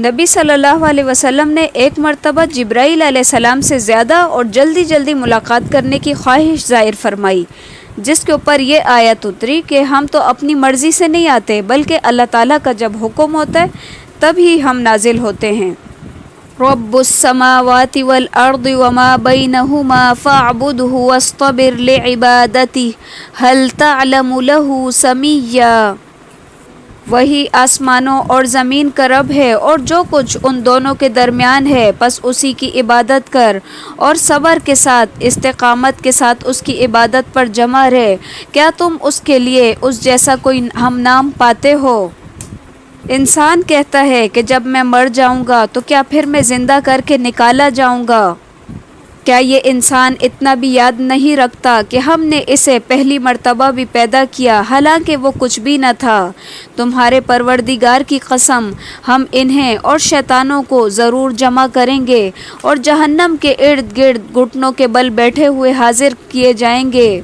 Speaker 1: نبی صلی اللہ علیہ وسلم نے ایک مرتبہ جبرائیل علیہ السلام سے زیادہ اور جلدی جلدی ملاقات کرنے کی خواہش ظاہر فرمائی، جس کے اوپر یہ آیت اتری کہ ہم تو اپنی مرضی سے نہیں آتے، بلکہ اللہ تعالیٰ کا جب حکم ہوتا ہے تب ہی ہم نازل ہوتے ہیں۔ رب السماوات والارض وما بینہما فاعبدہ واصطبر لعبادتہ هل تعلم له سمیا، وہی آسمانوں اور زمین کا رب ہے اور جو کچھ ان دونوں کے درمیان ہے، پس اسی کی عبادت کر اور صبر کے ساتھ استقامت کے ساتھ اس کی عبادت پر جمع رہ، کیا تم اس کے لیے اس جیسا کوئی ہم نام پاتے ہو؟ انسان کہتا ہے کہ جب میں مر جاؤں گا تو کیا پھر میں زندہ کر کے نکالا جاؤں گا؟ کیا یہ انسان اتنا بھی یاد نہیں رکھتا کہ ہم نے اسے پہلی مرتبہ بھی پیدا کیا، حالانکہ وہ کچھ بھی نہ تھا؟ تمہارے پروردگار کی قسم، ہم انہیں اور شیطانوں کو ضرور جمع کریں گے اور جہنم کے ارد گرد گھٹنوں کے بل بیٹھے ہوئے حاضر کیے جائیں گے،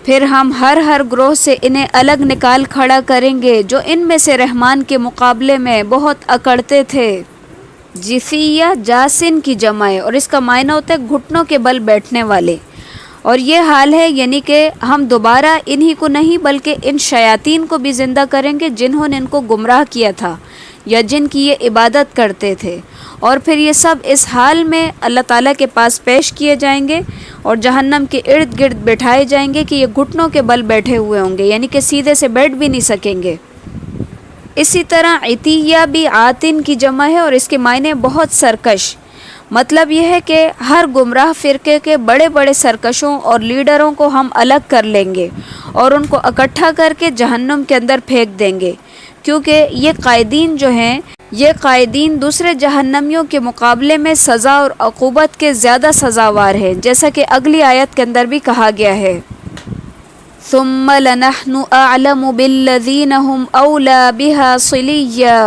Speaker 1: پھر ہم ہر گروہ سے انہیں الگ نکال کھڑا کریں گے جو ان میں سے رحمان کے مقابلے میں بہت اکڑتے تھے۔ جثیہ جاسن کی جمع ہے اور اس کا معنی ہوتا ہے گھٹنوں کے بل بیٹھنے والے، اور یہ حال ہے یعنی کہ ہم دوبارہ انہی کو نہیں بلکہ ان شیاطین کو بھی زندہ کریں گے جنہوں نے ان کو گمراہ کیا تھا یا جن کی یہ عبادت کرتے تھے، اور پھر یہ سب اس حال میں اللہ تعالیٰ کے پاس پیش کیے جائیں گے اور جہنم کے ارد گرد بٹھائے جائیں گے کہ یہ گھٹنوں کے بل بیٹھے ہوئے ہوں گے، یعنی کہ سیدھے سے بیٹھ بھی نہیں سکیں گے۔ اسی طرح عتیہ بھی عاتن کی جمع ہے اور اس کے معنی بہت سرکش، مطلب یہ ہے کہ ہر گمراہ فرقے کے بڑے بڑے سرکشوں اور لیڈروں کو ہم الگ کر لیں گے اور ان کو اکٹھا کر کے جہنم کے اندر پھینک دیں گے، کیونکہ یہ قائدین جو ہیں یہ قائدین دوسرے جہنمیوں کے مقابلے میں سزا اور عقوبت کے زیادہ سزاوار ہیں، جیسا کہ اگلی آیت کے اندر بھی کہا گیا ہے ثم لنحن اعلم بالذین هم اولی بها صلیا،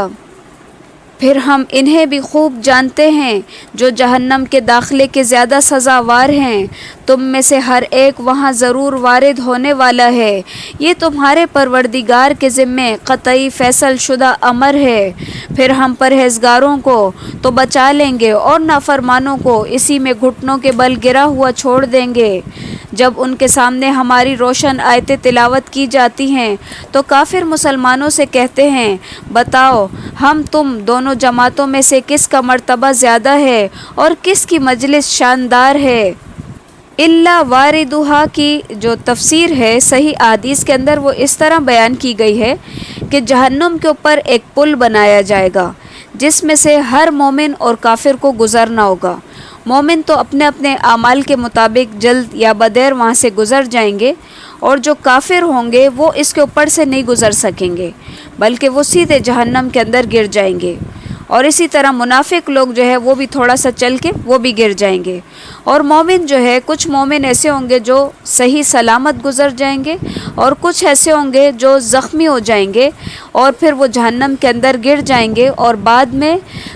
Speaker 1: پھر ہم انہیں بھی خوب جانتے ہیں جو جہنم کے داخلے کے زیادہ سزاوار ہیں، تم میں سے ہر ایک وہاں ضرور وارد ہونے والا ہے، یہ تمہارے پروردگار کے ذمے قطعی فیصل شدہ امر ہے، پھر ہم پرہیزگاروں کو تو بچا لیں گے اور نافرمانوں کو اسی میں گھٹنوں کے بل گرا ہوا چھوڑ دیں گے۔ جب ان کے سامنے ہماری روشن آیتیں تلاوت کی جاتی ہیں تو کافر مسلمانوں سے کہتے ہیں بتاؤ ہم تم دونوں جماعتوں میں سے کس کا مرتبہ زیادہ ہے اور کس کی مجلس شاندار ہے۔ اللہ واردھا کی جو تفسیر ہے صحیح احادیث کے اندر وہ اس طرح بیان کی گئی ہے کہ جہنم کے اوپر ایک پل بنایا جائے گا جس میں سے ہر مومن اور کافر کو گزرنا ہوگا۔ مومن تو اپنے اپنے اعمال کے مطابق جلد یا بدیر وہاں سے گزر جائیں گے، اور جو کافر ہوں گے وہ اس کے اوپر سے نہیں گزر سکیں گے بلکہ وہ سیدھے جہنم کے اندر گر جائیں گے، اور اسی طرح منافق لوگ جو ہے وہ بھی تھوڑا سا چل کے وہ بھی گر جائیں گے، اور مومن جو ہے کچھ مومن ایسے ہوں گے جو صحیح سلامت گزر جائیں گے، اور کچھ ایسے ہوں گے جو زخمی ہو جائیں گے اور پھر وہ جہنم کے اندر گر جائیں گے، اور بعد میں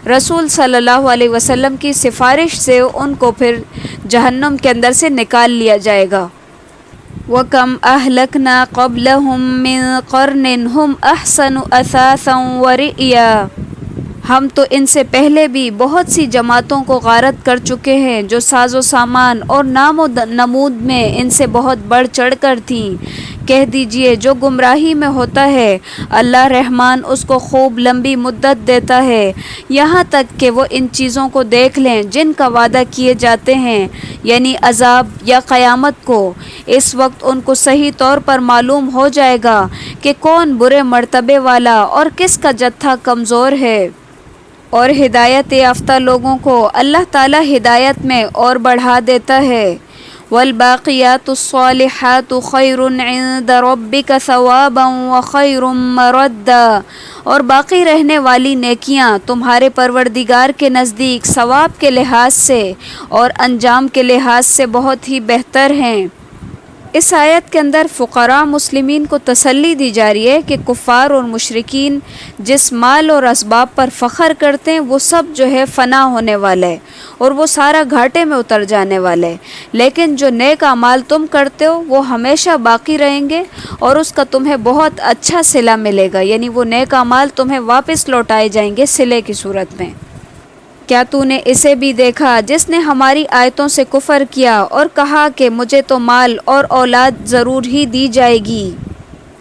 Speaker 1: رسول صلی اللہ علیہ وسلم کی سفارش سے ان کو پھر جہنم کے اندر سے نکال لیا جائے گا۔ وَكَمْ أَهْلَكْنَا قَبْلَهُمْ مِنْ قَرْنٍ هُمْ أَحْسَنُ أَثَاثًا وَرِئْيًا، ہم تو ان سے پہلے بھی بہت سی جماعتوں کو غارت کر چکے ہیں جو ساز و سامان اور نام و نمود میں ان سے بہت بڑھ چڑھ کر تھیں۔ کہہ دیجئے جو گمراہی میں ہوتا ہے اللہ رحمان اس کو خوب لمبی مدت دیتا ہے یہاں تک کہ وہ ان چیزوں کو دیکھ لیں جن کا وعدہ کیے جاتے ہیں، یعنی عذاب یا قیامت کو۔ اس وقت ان کو صحیح طور پر معلوم ہو جائے گا کہ کون برے مرتبے والا اور کس کا جتھا کمزور ہے۔ اور ہدایت یافتہ لوگوں کو اللہ تعالی ہدایت میں اور بڑھا دیتا ہے۔ والباقیات الصالحات خیر عند ربک ثوابا وخیر مردا، اور باقی رہنے والی نیکیاں تمہارے پروردگار کے نزدیک ثواب کے لحاظ سے اور انجام کے لحاظ سے بہت ہی بہتر ہیں۔ اس آیت کے اندر فقراء مسلمین کو تسلی دی جا رہی ہے کہ کفار اور مشرکین جس مال اور اسباب پر فخر کرتے ہیں وہ سب جو ہے فنا ہونے والا ہے اور وہ سارا گھاٹے میں اتر جانے والا ہے، لیکن جو نیک اعمال تم کرتے ہو وہ ہمیشہ باقی رہیں گے اور اس کا تمہیں بہت اچھا صلہ ملے گا، یعنی وہ نیک اعمال تمہیں واپس لوٹائے جائیں گے صلے کی صورت میں۔ کیا تو نے اسے بھی دیکھا جس نے ہماری آیتوں سے کفر کیا اور کہا کہ مجھے تو مال اور اولاد ضرور ہی دی جائے گی؟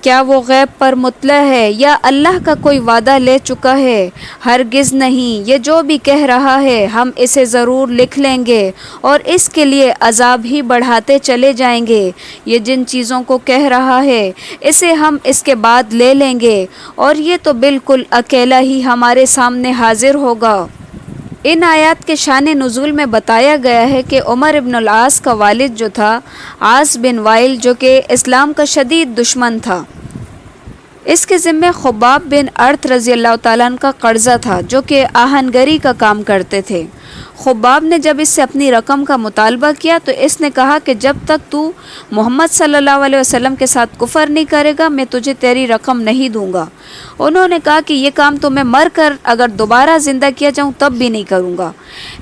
Speaker 1: کیا وہ غیب پر مطلع ہے یا اللہ کا کوئی وعدہ لے چکا ہے؟ ہرگز نہیں، یہ جو بھی کہہ رہا ہے ہم اسے ضرور لکھ لیں گے اور اس کے لیے عذاب ہی بڑھاتے چلے جائیں گے۔ یہ جن چیزوں کو کہہ رہا ہے اسے ہم اس کے بعد لے لیں گے، اور یہ تو بالکل اکیلا ہی ہمارے سامنے حاضر ہوگا۔ ان آیات کے شان نزول میں بتایا گیا ہے کہ عمر ابن العاص کا والد جو تھا عاص بن وائل، جو کہ اسلام کا شدید دشمن تھا، اس کے ذمے خباب بن ارت رضی اللہ تعالیٰ عنہ کا قرضہ تھا جو کہ آہنگری کا کام کرتے تھے۔ خباب نے جب اس سے اپنی رقم کا مطالبہ کیا تو اس نے کہا کہ جب تک تو محمد صلی اللہ علیہ وسلم کے ساتھ کفر نہیں کرے گا میں تجھے تیری رقم نہیں دوں گا۔ انہوں نے کہا کہ یہ کام تو میں مر کر اگر دوبارہ زندہ کیا جاؤں تب بھی نہیں کروں گا۔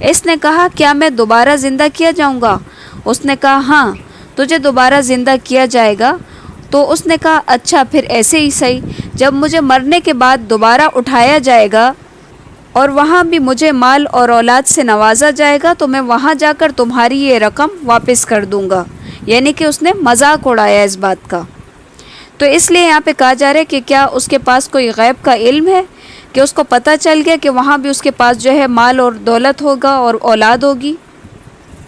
Speaker 1: اس نے کہا کیا میں دوبارہ زندہ کیا جاؤں گا؟ اس نے کہا ہاں تجھے دوبارہ زندہ کیا جائے گا۔ تو اس نے کہا اچھا پھر ایسے ہی صحیح، جب مجھے مرنے کے بعد دوبارہ اٹھایا جائے گا اور وہاں بھی مجھے مال اور اولاد سے نوازا جائے گا تو میں وہاں جا کر تمہاری یہ رقم واپس کر دوں گا، یعنی کہ اس نے مذاق اڑایا اس بات کا۔ تو اس لیے یہاں پہ کہا جا رہا ہے کہ کیا اس کے پاس کوئی غیب کا علم ہے کہ اس کو پتہ چل گیا کہ وہاں بھی اس کے پاس جو ہے مال اور دولت ہوگا اور اولاد ہوگی،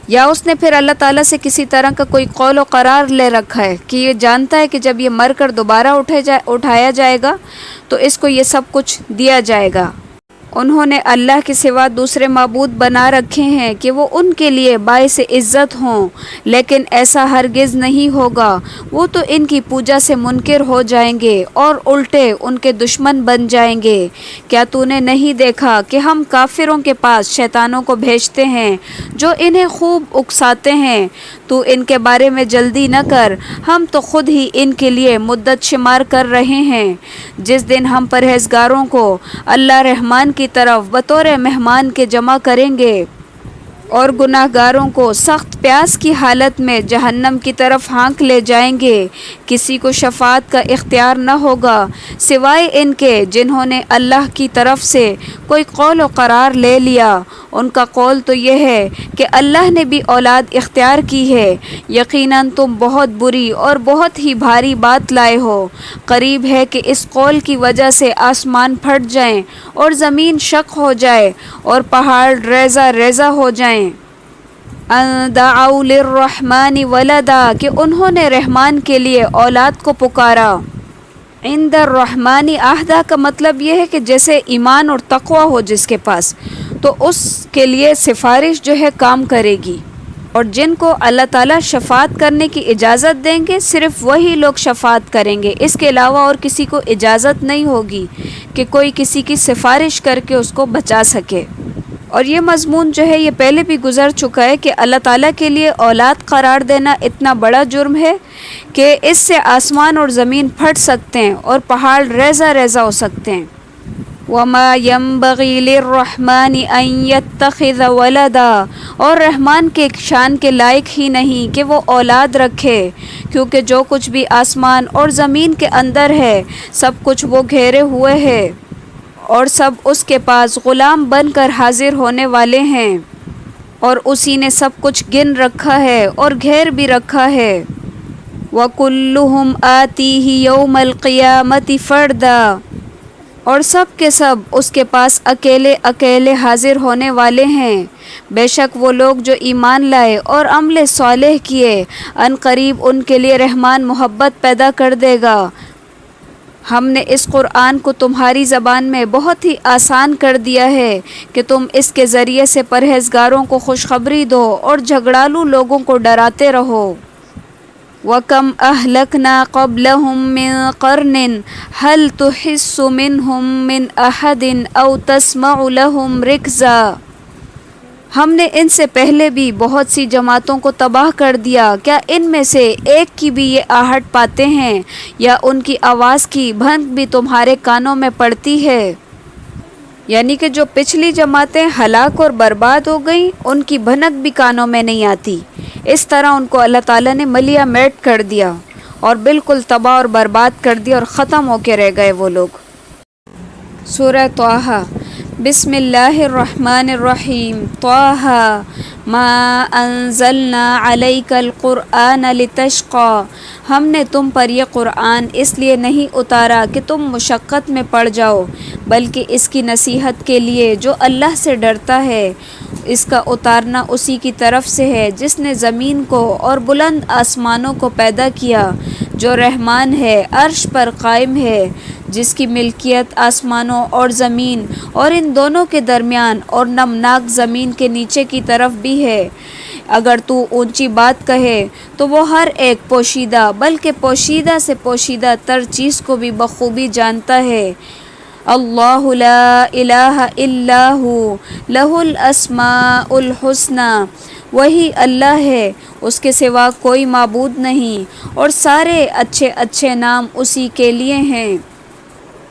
Speaker 1: یا اس نے پھر اللہ تعالیٰ سے کسی طرح کا کوئی قول و قرار لے رکھا ہے کہ یہ جانتا ہے کہ جب یہ مر کر دوبارہ اٹھایا جائے گا تو اس کو یہ سب کچھ دیا جائے گا۔ انہوں نے اللہ کے سوا دوسرے معبود بنا رکھے ہیں کہ وہ ان کے لیے باعث عزت ہوں، لیکن ایسا ہرگز نہیں ہوگا۔ وہ تو ان کی پوجا سے منکر ہو جائیں گے اور الٹے ان کے دشمن بن جائیں گے۔ کیا تو نے نہیں دیکھا کہ ہم کافروں کے پاس شیطانوں کو بھیجتے ہیں جو انہیں خوب اکساتے ہیں؟ تو ان کے بارے میں جلدی نہ کر، ہم تو خود ہی ان کے لیے مدت شمار کر رہے ہیں۔ جس دن ہم پرہیزگاروں کو اللہ رحمان کی طرف بطور مہمان کے جمع کریں گے اور گناہ گاروں کو سخت پیاس کی حالت میں جہنم کی طرف ہانک لے جائیں گے، کسی کو شفاعت کا اختیار نہ ہوگا سوائے ان کے جنہوں نے اللہ کی طرف سے کوئی قول و قرار لے لیا۔ ان کا قول تو یہ ہے کہ اللہ نے بھی اولاد اختیار کی ہے۔ یقیناً تم بہت بری اور بہت ہی بھاری بات لائے ہو۔ قریب ہے کہ اس قول کی وجہ سے آسمان پھٹ جائیں اور زمین شق ہو جائے اور پہاڑ ریزہ ریزہ ہو جائیں۔ ان دعوا للرحمن ولدا، کہ انہوں نے رحمان کے لیے اولاد کو پکارا۔ عند الرحمن عہدہ کا مطلب یہ ہے کہ جیسے ایمان اور تقوی ہو جس کے پاس، تو اس کے لیے سفارش جو ہے کام کرے گی، اور جن کو اللہ تعالیٰ شفاعت کرنے کی اجازت دیں گے صرف وہی لوگ شفاعت کریں گے، اس کے علاوہ اور کسی کو اجازت نہیں ہوگی کہ کوئی کسی کی سفارش کر کے اس کو بچا سکے۔ اور یہ مضمون جو ہے یہ پہلے بھی گزر چکا ہے کہ اللہ تعالیٰ کے لیے اولاد قرار دینا اتنا بڑا جرم ہے کہ اس سے آسمان اور زمین پھٹ سکتے ہیں اور پہاڑ ریزہ ریزہ ہو سکتے ہیں۔ وَمَا يَنبَغِي لِلرَّحْمَنِ أَن يَتَّخِذَ وَلَدًا، اور رحمان کے شان کے لائق ہی نہیں کہ وہ اولاد رکھے، کیونکہ جو کچھ بھی آسمان اور زمین کے اندر ہے سب کچھ وہ گھیرے ہوئے ہے اور سب اس کے پاس غلام بن کر حاضر ہونے والے ہیں، اور اسی نے سب کچھ گن رکھا ہے اور گھیر بھی رکھا ہے۔ وَكُلُّهُمْ آتِيهِ يَوْمَ الْقِيَامَةِ فَرْدًا، اور سب کے سب اس کے پاس اکیلے اکیلے حاضر ہونے والے ہیں۔ بے شک وہ لوگ جو ایمان لائے اور عمل صالح کیے، ان قریب ان کے لیے رحمان محبت پیدا کر دے گا۔ ہم نے اس قرآن کو تمہاری زبان میں بہت ہی آسان کر دیا ہے کہ تم اس کے ذریعے سے پرہیزگاروں کو خوشخبری دو اور جھگڑالو لوگوں کو ڈراتے رہو۔ وَكَمْ أَهْلَكْنَا قَبْلَهُمْ مِنْ قَرْنٍ هَلْ تُحِسُّ مِنْهُمْ مِنْ أَحَدٍ أَوْ تَسْمَعُ لَهُمْ رِكْزًا، ہم نے ان سے پہلے بھی بہت سی جماعتوں کو تباہ کر دیا، کیا ان میں سے ایک کی بھی یہ آہٹ پاتے ہیں یا ان کی آواز کی بھنک بھی تمہارے کانوں میں پڑتی ہے؟ یعنی کہ جو پچھلی جماعتیں ہلاک اور برباد ہو گئیں ان کی بھنک بھی کانوں میں نہیں آتی۔ اس طرح ان کو اللہ تعالیٰ نے ملیا میٹ کر دیا اور بالکل تباہ اور برباد کر دیا اور ختم ہو کے رہ گئے وہ لوگ۔ سورہ طٰہٰ۔ بسم اللہ الرحمن الرحیم۔ طٰہٰ ما انزلنا علیک القرآن لتشقی، ہم نے تم پر یہ قرآن اس لیے نہیں اتارا کہ تم مشقت میں پڑ جاؤ، بلکہ اس کی نصیحت کے لیے جو اللہ سے ڈرتا ہے۔ اس کا اتارنا اسی کی طرف سے ہے جس نے زمین کو اور بلند آسمانوں کو پیدا کیا، جو رحمان ہے، عرش پر قائم ہے، جس کی ملکیت آسمانوں اور زمین اور ان دونوں کے درمیان اور نمناک زمین کے نیچے کی طرف بھی ہے۔ اگر تو اونچی بات کہے تو وہ ہر ایک پوشیدہ بلکہ پوشیدہ سے پوشیدہ تر چیز کو بھی بخوبی جانتا ہے۔ اللہ لا الہ الا ہو لہ الاسماء الحسنی، وہی اللہ ہے، اس کے سوا کوئی معبود نہیں، اور سارے اچھے اچھے نام اسی کے لیے ہیں۔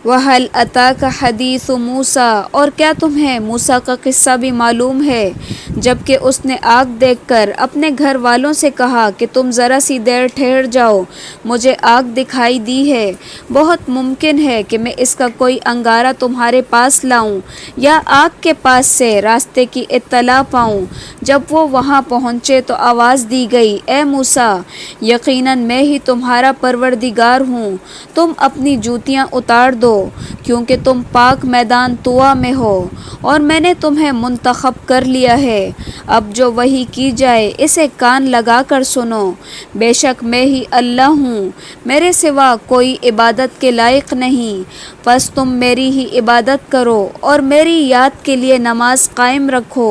Speaker 1: وَهَلْ أَتَاكَ حَدِيثُ مُوسَىٰ، اور کیا تمہیں موسیٰ کا قصہ بھی معلوم ہے، جب کہ اس نے آگ دیکھ کر اپنے گھر والوں سے کہا کہ تم ذرا سی دیر ٹھہر جاؤ، مجھے آگ دکھائی دی ہے، بہت ممکن ہے کہ میں اس کا کوئی انگارہ تمہارے پاس لاؤں یا آگ کے پاس سے راستے کی اطلاع پاؤں۔ جب وہ وہاں پہنچے تو آواز دی گئی، اے موسیٰ، یقیناً میں ہی تمہارا پروردگار ہوں، تم اپنی جوتیاں اتار دو کیونکہ تم پاک میدان طوا میں ہو اور میں نے تمہیں منتخب کر لیا ہے۔ اب جو وحی کی جائے اسے کان لگا کر سنو، بے شک میں ہی اللہ ہوں، میرے سوا کوئی عبادت کے لائق نہیں، پس تم میری ہی عبادت کرو اور میری یاد کے لیے نماز قائم رکھو۔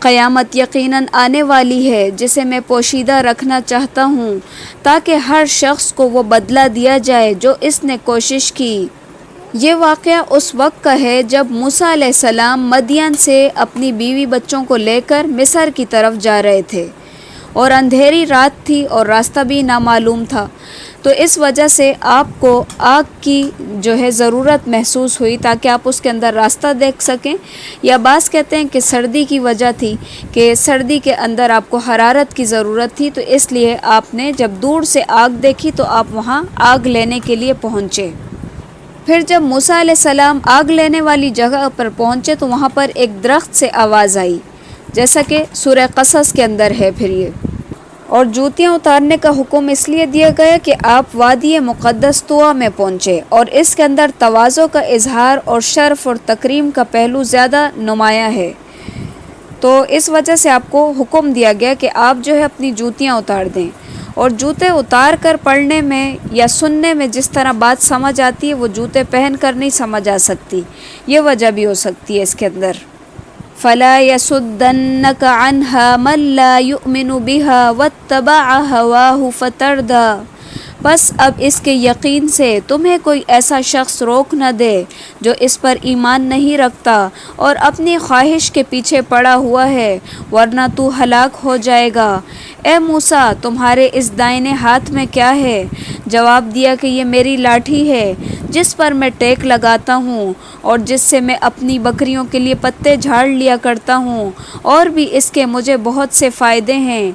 Speaker 1: قیامت یقیناً آنے والی ہے جسے میں پوشیدہ رکھنا چاہتا ہوں تاکہ ہر شخص کو وہ بدلہ دیا جائے جو اس نے کوشش کی۔ یہ واقعہ اس وقت کا ہے جب موسیٰ علیہ السلام مدین سے اپنی بیوی بچوں کو لے کر مصر کی طرف جا رہے تھے اور اندھیری رات تھی اور راستہ بھی نامعلوم تھا، تو اس وجہ سے آپ کو آگ کی ضرورت محسوس ہوئی تاکہ آپ اس کے اندر راستہ دیکھ سکیں، یا بعض کہتے ہیں کہ سردی کی وجہ تھی کہ سردی کے اندر آپ کو حرارت کی ضرورت تھی، تو اس لیے آپ نے جب دور سے آگ دیکھی تو آپ وہاں آگ لینے کے لیے پہنچے۔ پھر جب موسیٰ علیہ السلام آگ لینے والی جگہ پر پہنچے تو وہاں پر ایک درخت سے آواز آئی، جیسا کہ سورہ قصص کے اندر ہے۔ پھر یہ اور جوتیاں اتارنے کا حکم اس لیے دیا گیا کہ آپ وادی مقدس طوا میں پہنچے اور اس کے اندر تواضع کا اظہار اور شرف اور تکریم کا پہلو زیادہ نمایاں ہے، تو اس وجہ سے آپ کو حکم دیا گیا کہ آپ اپنی جوتیاں اتار دیں، اور جوتے اتار کر پڑھنے میں یا سننے میں جس طرح بات سمجھ آتی ہے وہ جوتے پہن کر نہیں سمجھ آ سکتی، یہ وجہ بھی ہو سکتی ہے اس کے اندر۔ فَلَا يَصُدَّنَّكَ عَنْهَا مَن لَا يُؤْمِنُ بِهَا وَاتَّبَعَ هَوَاهُ فَتَرْدَىٰ، بس اب اس کے یقین سے تمہیں کوئی ایسا شخص روک نہ دے جو اس پر ایمان نہیں رکھتا اور اپنی خواہش کے پیچھے پڑا ہوا ہے، ورنہ تو ہلاک ہو جائے گا۔ اے موسیٰ، تمہارے اس دائنے ہاتھ میں کیا ہے؟ جواب دیا کہ یہ میری لاٹھی ہے جس پر میں ٹیک لگاتا ہوں اور جس سے میں اپنی بکریوں کے لیے پتے جھاڑ لیا کرتا ہوں، اور بھی اس کے مجھے بہت سے فائدے ہیں۔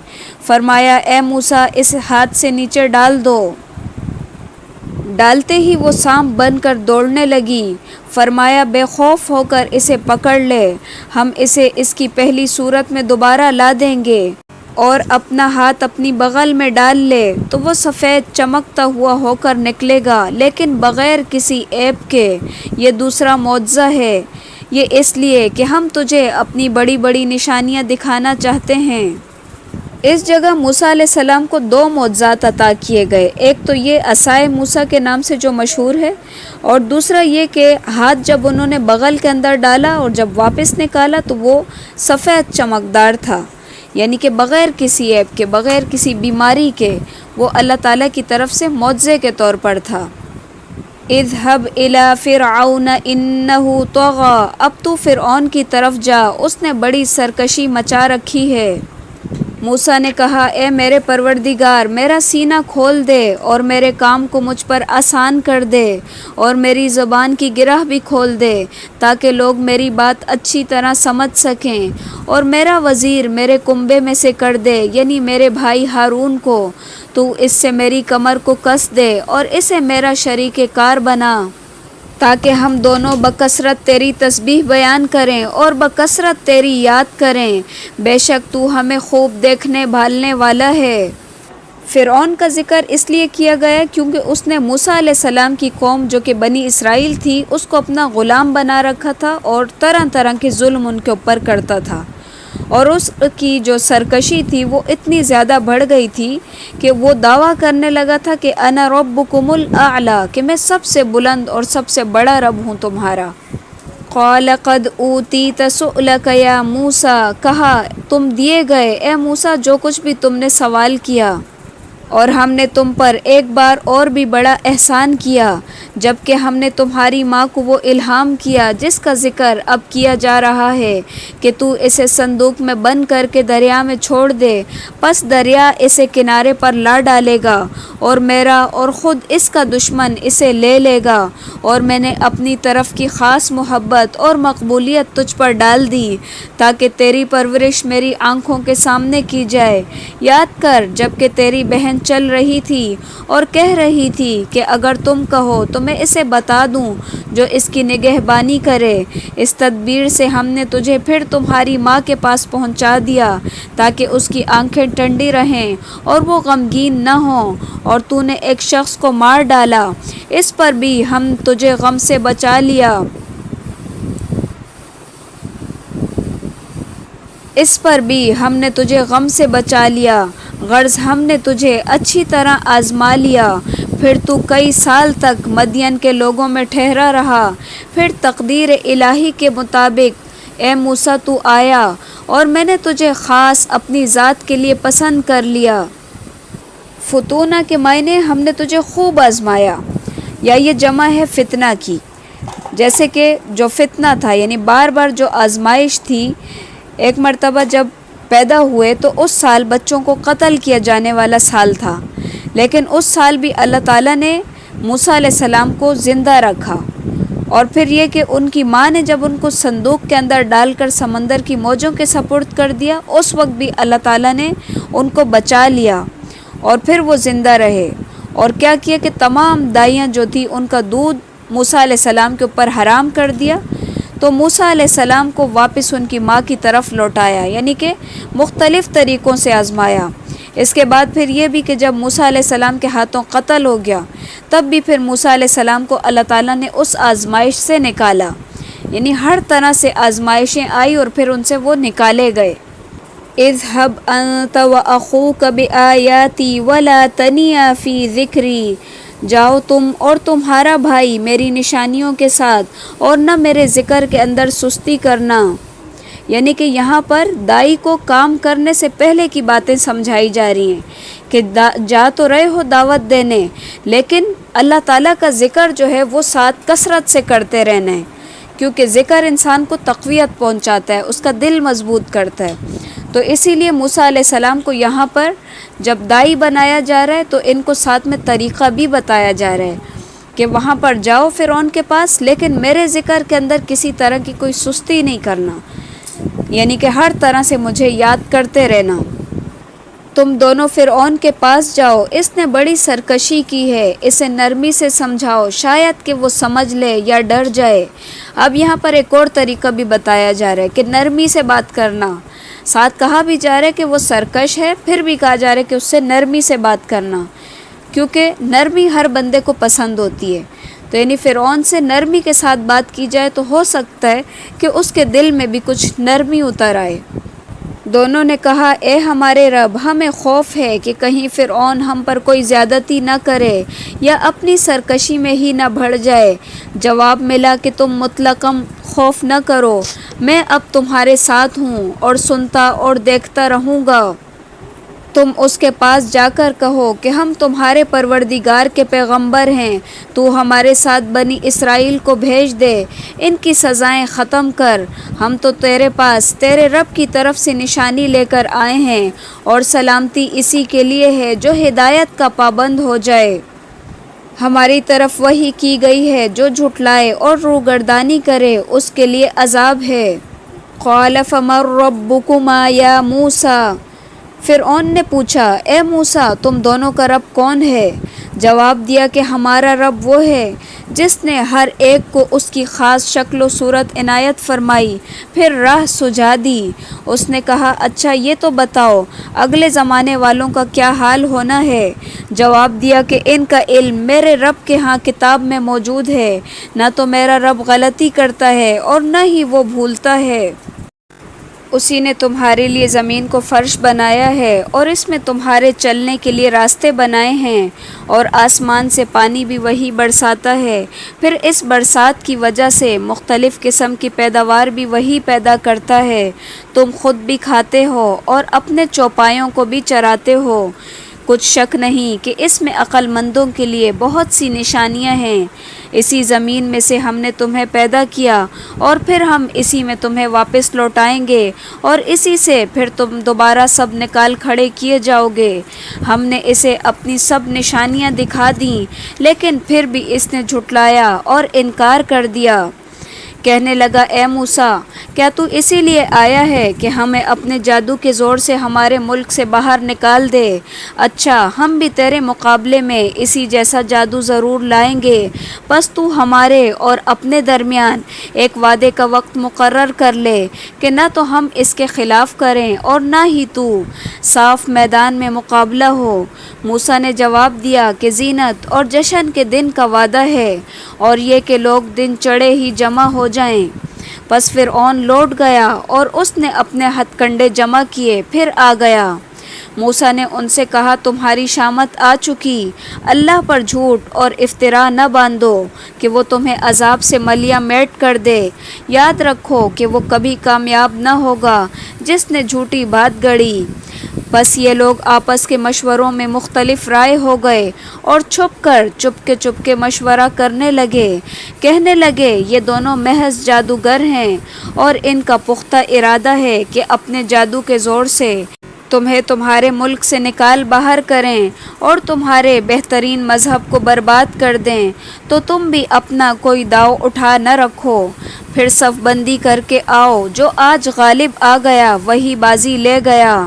Speaker 1: فرمایا اے موسیٰ اس ہاتھ سے نیچے ڈال دو۔ ڈالتے ہی وہ سانپ بن کر دوڑنے لگی۔ فرمایا بے خوف ہو کر اسے پکڑ لے، ہم اسے اس کی پہلی صورت میں دوبارہ لا دیں گے، اور اپنا ہاتھ اپنی بغل میں ڈال لے تو وہ سفید چمکتا ہوا ہو کر نکلے گا، لیکن بغیر کسی عیب کے۔ یہ دوسرا معجزہ ہے، یہ اس لیے کہ ہم تجھے اپنی بڑی بڑی نشانیاں دکھانا چاہتے ہیں۔ اس جگہ موسیٰ علیہ السلام کو 2 معجزات عطا کیے گئے، ایک تو یہ عصائے موسیٰ کے نام سے جو مشہور ہے، اور دوسرا یہ کہ ہاتھ جب انہوں نے بغل کے اندر ڈالا اور جب واپس نکالا تو وہ سفید چمکدار تھا، یعنی کہ بغیر کسی عیب کے، بغیر کسی بیماری کے، وہ اللہ تعالیٰ کی طرف سے معجزے کے طور پر تھا۔ اذهب الى فرعون انه طغى، اب تو فرعون کی طرف جا، اس نے بڑی سرکشی مچا رکھی ہے۔ موسیٰ نے کہا اے میرے پروردگار، میرا سینہ کھول دے اور میرے کام کو مجھ پر آسان کر دے، اور میری زبان کی گرہ بھی کھول دے تاکہ لوگ میری بات اچھی طرح سمجھ سکیں، اور میرا وزیر میرے کنبے میں سے کر دے، یعنی میرے بھائی ہارون کو، تو اس سے میری کمر کو کس دے اور اسے میرا شریک کار بنا، تاکہ ہم دونوں بکثرت تیری تسبیح بیان کریں اور بکثرت تیری یاد کریں، بے شک تو ہمیں خوب دیکھنے بھالنے والا ہے۔ فرعون کا ذکر اس لیے کیا گیا کیونکہ اس نے موسیٰ علیہ السلام کی قوم جو کہ بنی اسرائیل تھی اس کو اپنا غلام بنا رکھا تھا اور طرح طرح کے ظلم ان کے اوپر کرتا تھا، اور اس کی جو سرکشی تھی وہ اتنی زیادہ بڑھ گئی تھی کہ وہ دعویٰ کرنے لگا تھا کہ انا ربکم الاعلی، کہ میں سب سے بلند اور سب سے بڑا رب ہوں تمہارا۔ قال قد اوتیت سؤلک یا موسیٰ، کہا تم دیے گئے اے موسیٰ جو کچھ بھی تم نے سوال کیا، اور ہم نے تم پر ایک بار اور بھی بڑا احسان کیا جبکہ ہم نے تمہاری ماں کو وہ الہام کیا جس کا ذکر اب کیا جا رہا ہے کہ تو اسے صندوق میں بند کر کے دریا میں چھوڑ دے، پس دریا اسے کنارے پر لا ڈالے گا اور میرا اور خود اس کا دشمن اسے لے لے گا، اور میں نے اپنی طرف کی خاص محبت اور مقبولیت تجھ پر ڈال دی تاکہ تیری پرورش میری آنکھوں کے سامنے کی جائے۔ یاد کر جب کہ تیری بہن چل رہی تھی اور کہہ رہی تھی کہ اگر تم کہو تو میں اسے بتا دوں جو اس کی نگہبانی کرے۔ اس تدبیر سے ہم نے تجھے پھر تمہاری ماں کے پاس پہنچا دیا تاکہ اس کی آنکھیں ٹھنڈی رہیں اور وہ غمگین نہ ہوں، اور تو نے ایک شخص کو مار ڈالا، اس پر بھی ہم تجھے غم سے بچا لیا۔ اس پر بھی ہم نے تجھے غم سے بچا لیا، غرض ہم نے تجھے اچھی طرح آزما لیا۔ پھر تو کئی سال تک مدین کے لوگوں میں ٹھہرا رہا، پھر تقدیر الہی کے مطابق اے موسیٰ تو آیا اور میں نے تجھے خاص اپنی ذات کے لیے پسند کر لیا۔ فتونہ کے معنی ہم نے تجھے خوب آزمایا، یا یہ جمع ہے فتنہ کی، جیسے کہ جو فتنہ تھا یعنی بار بار جو آزمائش تھی۔ ایک مرتبہ جب پیدا ہوئے تو اس سال بچوں کو قتل کیا جانے والا سال تھا، لیکن اس سال بھی اللہ تعالیٰ نے موسیٰ علیہ السلام کو زندہ رکھا، اور پھر یہ کہ ان کی ماں نے جب ان کو صندوق کے اندر ڈال کر سمندر کی موجوں کے سپرد کر دیا، اس وقت بھی اللہ تعالیٰ نے ان کو بچا لیا اور پھر وہ زندہ رہے۔ اور کیا کیا کہ تمام دائیاں جو تھی ان کا دودھ موسیٰ علیہ السلام کے اوپر حرام کر دیا، تو موسیٰ علیہ السلام کو واپس ان کی ماں کی طرف لوٹایا، یعنی کہ مختلف طریقوں سے آزمایا۔ اس کے بعد پھر یہ بھی کہ جب موسیٰ علیہ السلام کے ہاتھوں قتل ہو گیا، تب بھی پھر موسیٰ علیہ السلام کو اللہ تعالیٰ نے اس آزمائش سے نکالا، یعنی ہر طرح سے آزمائشیں آئی اور پھر ان سے وہ نکالے گئے۔ اذهب انت واخوك بآیاتی ولا تنیا فی ذکری، جاؤ تم اور تمہارا بھائی میری نشانیوں کے ساتھ اور نہ میرے ذکر کے اندر سستی کرنا۔ یعنی کہ یہاں پر دائی کو کام کرنے سے پہلے کی باتیں سمجھائی جا رہی ہیں کہ جا تو رہے ہو دعوت دینے، لیکن اللہ تعالیٰ کا ذکر جو ہے وہ ساتھ کثرت سے کرتے رہنا ہے، کیونکہ ذکر انسان کو تقویت پہنچاتا ہے، اس کا دل مضبوط کرتا ہے۔ تو اسی لیے موسیٰ علیہ السلام کو یہاں پر جب دائی بنایا جا رہا ہے تو ان کو ساتھ میں طریقہ بھی بتایا جا رہا ہے کہ وہاں پر جاؤ فرعون کے پاس، لیکن میرے ذکر کے اندر کسی طرح کی کوئی سستی نہیں کرنا، یعنی کہ ہر طرح سے مجھے یاد کرتے رہنا۔ تم دونوں فرعون کے پاس جاؤ، اس نے بڑی سرکشی کی ہے، اسے نرمی سے سمجھاؤ، شاید کہ وہ سمجھ لے یا ڈر جائے۔ اب یہاں پر ایک اور طریقہ بھی بتایا جا رہا ہے کہ نرمی سے بات کرنا، ساتھ کہا بھی جا رہا ہے کہ وہ سرکش ہے، پھر بھی کہا جا رہا ہے کہ اس سے نرمی سے بات کرنا، کیونکہ نرمی ہر بندے کو پسند ہوتی ہے۔ تو یعنی فرعون سے نرمی کے ساتھ بات کی جائے تو ہو سکتا ہے کہ اس کے دل میں بھی کچھ نرمی اتر آئے۔ دونوں نے کہا اے ہمارے رب، ہمیں خوف ہے کہ کہیں فرعون ہم پر کوئی زیادتی نہ کرے یا اپنی سرکشی میں ہی نہ بڑھ جائے۔ جواب ملا کہ تم مطلقاً خوف نہ کرو، میں اب تمہارے ساتھ ہوں اور سنتا اور دیکھتا رہوں گا۔ تم اس کے پاس جا کر کہو کہ ہم تمہارے پروردگار کے پیغمبر ہیں، تو ہمارے ساتھ بنی اسرائیل کو بھیج دے، ان کی سزائیں ختم کر، ہم تو تیرے پاس تیرے رب کی طرف سے نشانی لے کر آئے ہیں، اور سلامتی اسی کے لیے ہے جو ہدایت کا پابند ہو جائے۔ ہماری طرف وحی کی گئی ہے، جو جھٹلائے اور روگردانی کرے اس کے لیے عذاب ہے۔ قال فمن ربکما یا موسیٰ، فرعون نے پوچھا اے موسیٰ تم دونوں کا رب کون ہے؟ جواب دیا کہ ہمارا رب وہ ہے جس نے ہر ایک کو اس کی خاص شکل و صورت عنایت فرمائی، پھر راہ سجھا دی۔ اس نے کہا اچھا یہ تو بتاؤ اگلے زمانے والوں کا کیا حال ہونا ہے؟ جواب دیا کہ ان کا علم میرے رب کے ہاں کتاب میں موجود ہے، نہ تو میرا رب غلطی کرتا ہے اور نہ ہی وہ بھولتا ہے۔ اسی نے تمہارے لیے زمین کو فرش بنایا ہے اور اس میں تمہارے چلنے کے لیے راستے بنائے ہیں، اور آسمان سے پانی بھی وہی برساتا ہے، پھر اس برسات کی وجہ سے مختلف قسم کی پیداوار بھی وہی پیدا کرتا ہے، تم خود بھی کھاتے ہو اور اپنے چوپایوں کو بھی چراتے ہو۔ کچھ شک نہیں کہ اس میں عقل مندوں کے لیے بہت سی نشانیاں ہیں۔ اسی زمین میں سے ہم نے تمہیں پیدا کیا اور پھر ہم اسی میں تمہیں واپس لوٹائیں گے، اور اسی سے پھر تم دوبارہ سب نکال کھڑے کیے جاؤ گے۔ ہم نے اسے اپنی سب نشانیاں دکھا دیں، لیکن پھر بھی اس نے جھٹلایا اور انکار کر دیا۔ کہنے لگا اے موسیٰ کیا تو اسی لیے آیا ہے کہ ہمیں اپنے جادو کے زور سے ہمارے ملک سے باہر نکال دے؟ اچھا ہم بھی تیرے مقابلے میں اسی جیسا جادو ضرور لائیں گے، بس تو ہمارے اور اپنے درمیان ایک وعدے کا وقت مقرر کر لے کہ نہ تو ہم اس کے خلاف کریں اور نہ ہی تو صاف میدان میں مقابلہ ہو۔ موسیٰ نے جواب دیا کہ زینت اور جشن کے دن کا وعدہ ہے اور یہ کہ لوگ دن چڑھے ہی جمع ہو جائیں۔ پس فرعون لوٹ گیا اور اس نے اپنے ہتھ کنڈے جمع کیے پھر آ گیا۔ موسیٰ نے ان سے کہا تمہاری شامت آ چکی، اللہ پر جھوٹ اور افتراء نہ باندھو کہ وہ تمہیں عذاب سے ملیہ میٹ کر دے۔ یاد رکھو کہ وہ کبھی کامیاب نہ ہوگا جس نے جھوٹی بات گڑھی۔ بس یہ لوگ آپس کے مشوروں میں مختلف رائے ہو گئے اور چپ کے مشورہ کرنے لگے، کہنے لگے یہ دونوں محض جادوگر ہیں اور ان کا پختہ ارادہ ہے کہ اپنے جادو کے زور سے تمہیں تمہارے ملک سے نکال باہر کریں اور تمہارے بہترین مذہب کو برباد کر دیں، تو تم بھی اپنا کوئی داؤ اٹھا نہ رکھو، پھر صف بندی کر کے آؤ، جو آج غالب آ گیا وہی بازی لے گیا۔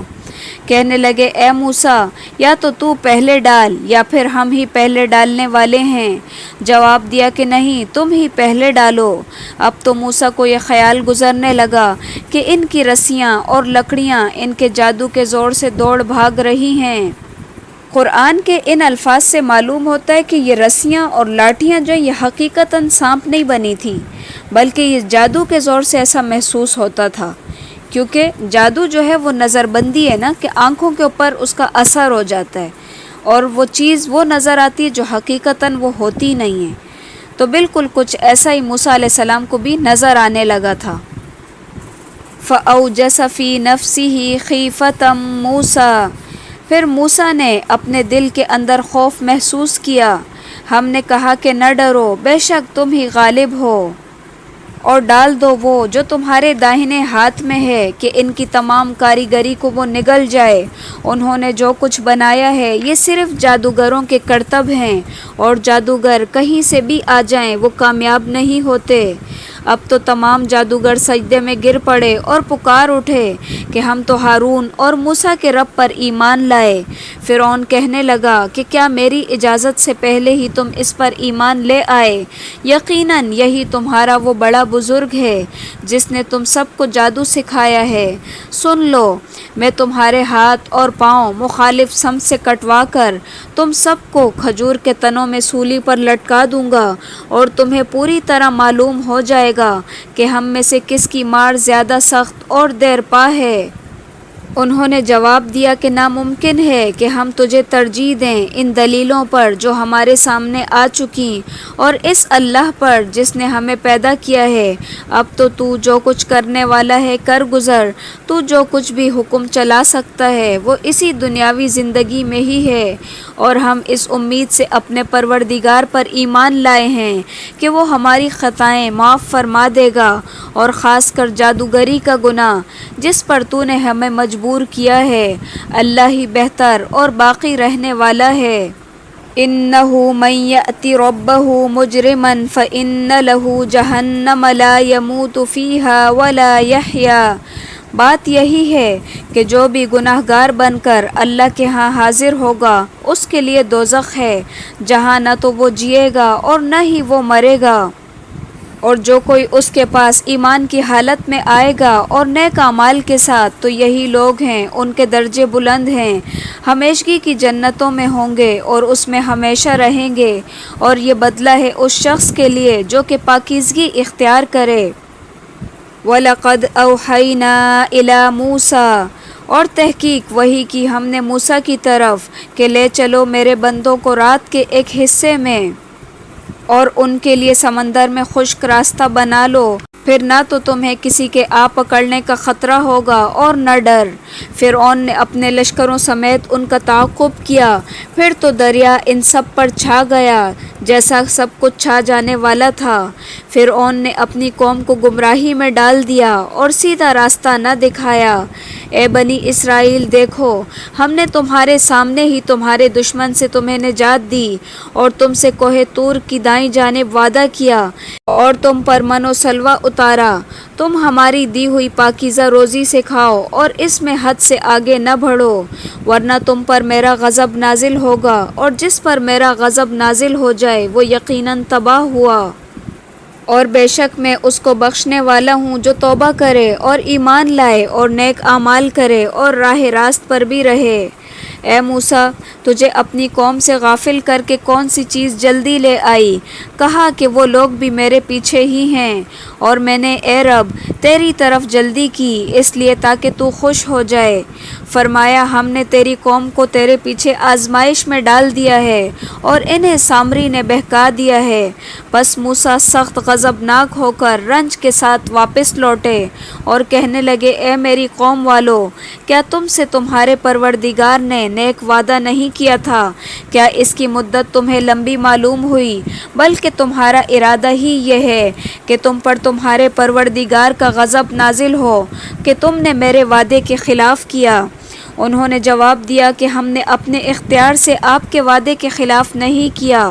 Speaker 1: کہنے لگے اے موسیٰ یا تو پہلے ڈال یا پھر ہم ہی پہلے ڈالنے والے ہیں۔ جواب دیا کہ نہیں تم ہی پہلے ڈالو۔ اب تو موسیٰ کو یہ خیال گزرنے لگا کہ ان کی رسیاں اور لکڑیاں ان کے جادو کے زور سے دوڑ بھاگ رہی ہیں۔ قرآن کے ان الفاظ سے معلوم ہوتا ہے کہ یہ رسیاں اور لاٹھیاں جو یہ حقیقتاً سانپ نہیں بنی تھی، بلکہ یہ جادو کے زور سے ایسا محسوس ہوتا تھا، کیونکہ جادو جو ہے وہ نظر بندی ہے نا، کہ آنکھوں کے اوپر اس کا اثر ہو جاتا ہے اور وہ چیز وہ نظر آتی ہے جو حقیقتاً وہ ہوتی نہیں ہے۔ تو بالکل کچھ ایسا ہی موسیٰ علیہ السلام کو بھی نظر آنے لگا تھا۔ فَأَوْجَسَ فِي نَفْسِهِ خِيفَةً مُوسَىٰ، پھر موسیٰ نے اپنے دل کے اندر خوف محسوس کیا۔ ہم نے کہا کہ نہ ڈرو، بے شک تم ہی غالب ہو، اور ڈال دو وہ جو تمہارے داہنے ہاتھ میں ہے کہ ان کی تمام کاریگری کو وہ نگل جائے۔ انہوں نے جو کچھ بنایا ہے یہ صرف جادوگروں کے کرتب ہیں، اور جادوگر کہیں سے بھی آ جائیں وہ کامیاب نہیں ہوتے۔ اب تو تمام جادوگر سجدے میں گر پڑے اور پکار اٹھے کہ ہم تو ہارون اور موسیٰ کے رب پر ایمان لائے۔ فرعون کہنے لگا کہ کیا میری اجازت سے پہلے ہی تم اس پر ایمان لے آئے؟ یقیناً یہی تمہارا وہ بڑا بزرگ ہے جس نے تم سب کو جادو سکھایا ہے۔ سن لو، میں تمہارے ہاتھ اور پاؤں مخالف سمت سے کٹوا کر تم سب کو کھجور کے تنوں میں سولی پر لٹکا دوں گا، اور تمہیں پوری طرح معلوم ہو جائے گا کہ ہم میں سے کس کی مار زیادہ سخت اور دیرپا ہے۔ انہوں نے جواب دیا کہ ناممکن ہے کہ ہم تجھے ترجیح دیں ان دلیلوں پر جو ہمارے سامنے آ چکی، اور اس اللہ پر جس نے ہمیں پیدا کیا ہے۔ اب تو جو کچھ کرنے والا ہے کر گزر، تو جو کچھ بھی حکم چلا سکتا ہے وہ اسی دنیاوی زندگی میں ہی ہے، اور ہم اس امید سے اپنے پروردگار پر ایمان لائے ہیں کہ وہ ہماری خطائیں معاف فرما دے گا، اور خاص کر جادوگری کا گناہ جس پر تو نے ہمیں مجبور کیا ہے۔ اللہ ہی بہتر اور باقی رہنے والا ہے۔ إِنَّهُ مَن يَأْتِ رَبَّهُ مُجْرِمًا فَإِنَّ لَهُ جَهَنَّمَ لَا يَمُوتُ فِيهَا وَلَا يَحْيَا۔ بات یہی ہے کہ جو بھی گناہ گار بن کر اللہ کے ہاں حاضر ہوگا اس کے لیے دوزخ ہے، جہاں نہ تو وہ جیے گا اور نہ ہی وہ مرے گا، اور جو کوئی اس کے پاس ایمان کی حالت میں آئے گا اور نیک اعمال کے ساتھ تو یہی لوگ ہیں، ان کے درجے بلند ہیں، ہمیشگی کی جنتوں میں ہوں گے اور اس میں ہمیشہ رہیں گے، اور یہ بدلہ ہے اس شخص کے لیے جو کہ پاکیزگی اختیار کرے۔ وَلَقَدْ أَوْحَيْنَا إِلَى مُوسَىٰ، اور تحقیق وحی کی ہم نے موسیٰ کی طرف کہ لے چلو میرے بندوں کو رات کے ایک حصے میں اور ان کے لیے سمندر میں خشک راستہ بنا لو، پھر نہ تو تمہیں کسی کے آ پکڑنے کا خطرہ ہوگا اور نہ ڈر۔ فرعون نے اپنے لشکروں سمیت ان کا تعاقب کیا، پھر تو دریا ان سب پر چھا گیا جیسا سب کچھ چھا جانے والا تھا۔ فرعون نے اپنی قوم کو گمراہی میں ڈال دیا اور سیدھا راستہ نہ دکھایا۔ اے بنی اسرائیل دیکھو، ہم نے تمہارے سامنے ہی تمہارے دشمن سے تمہیں نجات دی اور تم سے کوہ طور کی دائیں جانب وعدہ کیا اور تم پر من و سلوہ اتارا۔ تم ہماری دی ہوئی پاکیزہ روزی سے کھاؤ اور اس میں حد سے آگے نہ بڑھو، ورنہ تم پر میرا غضب نازل ہوگا، اور جس پر میرا غضب نازل ہو جائے وہ یقیناً تباہ ہوا۔ اور بے شک میں اس کو بخشنے والا ہوں جو توبہ کرے اور ایمان لائے اور نیک اعمال کرے اور راہ راست پر بھی رہے۔ اے موسیٰ، تجھے اپنی قوم سے غافل کر کے کون سی چیز جلدی لے آئی؟ کہا کہ وہ لوگ بھی میرے پیچھے ہی ہیں، اور میں نے اے رب تیری طرف جلدی کی اس لیے تاکہ تو خوش ہو جائے۔ فرمایا ہم نے تیری قوم کو تیرے پیچھے آزمائش میں ڈال دیا ہے اور انہیں سامری نے بہکا دیا ہے۔ پس موسیٰ سخت غضبناک ہو کر رنج کے ساتھ واپس لوٹے اور کہنے لگے اے میری قوم والو، کیا تم سے تمہارے پروردگار نے نیک وعدہ نہیں کیا تھا؟ کیا اس کی مدت تمہیں لمبی معلوم ہوئی؟ بلکہ تمہارا ارادہ ہی یہ ہے کہ تم پر تمہارے پروردگار کا غضب نازل ہو کہ تم نے میرے وعدے کے خلاف کیا۔ انہوں نے جواب دیا کہ ہم نے اپنے اختیار سے آپ کے وعدے کے خلاف نہیں کیا،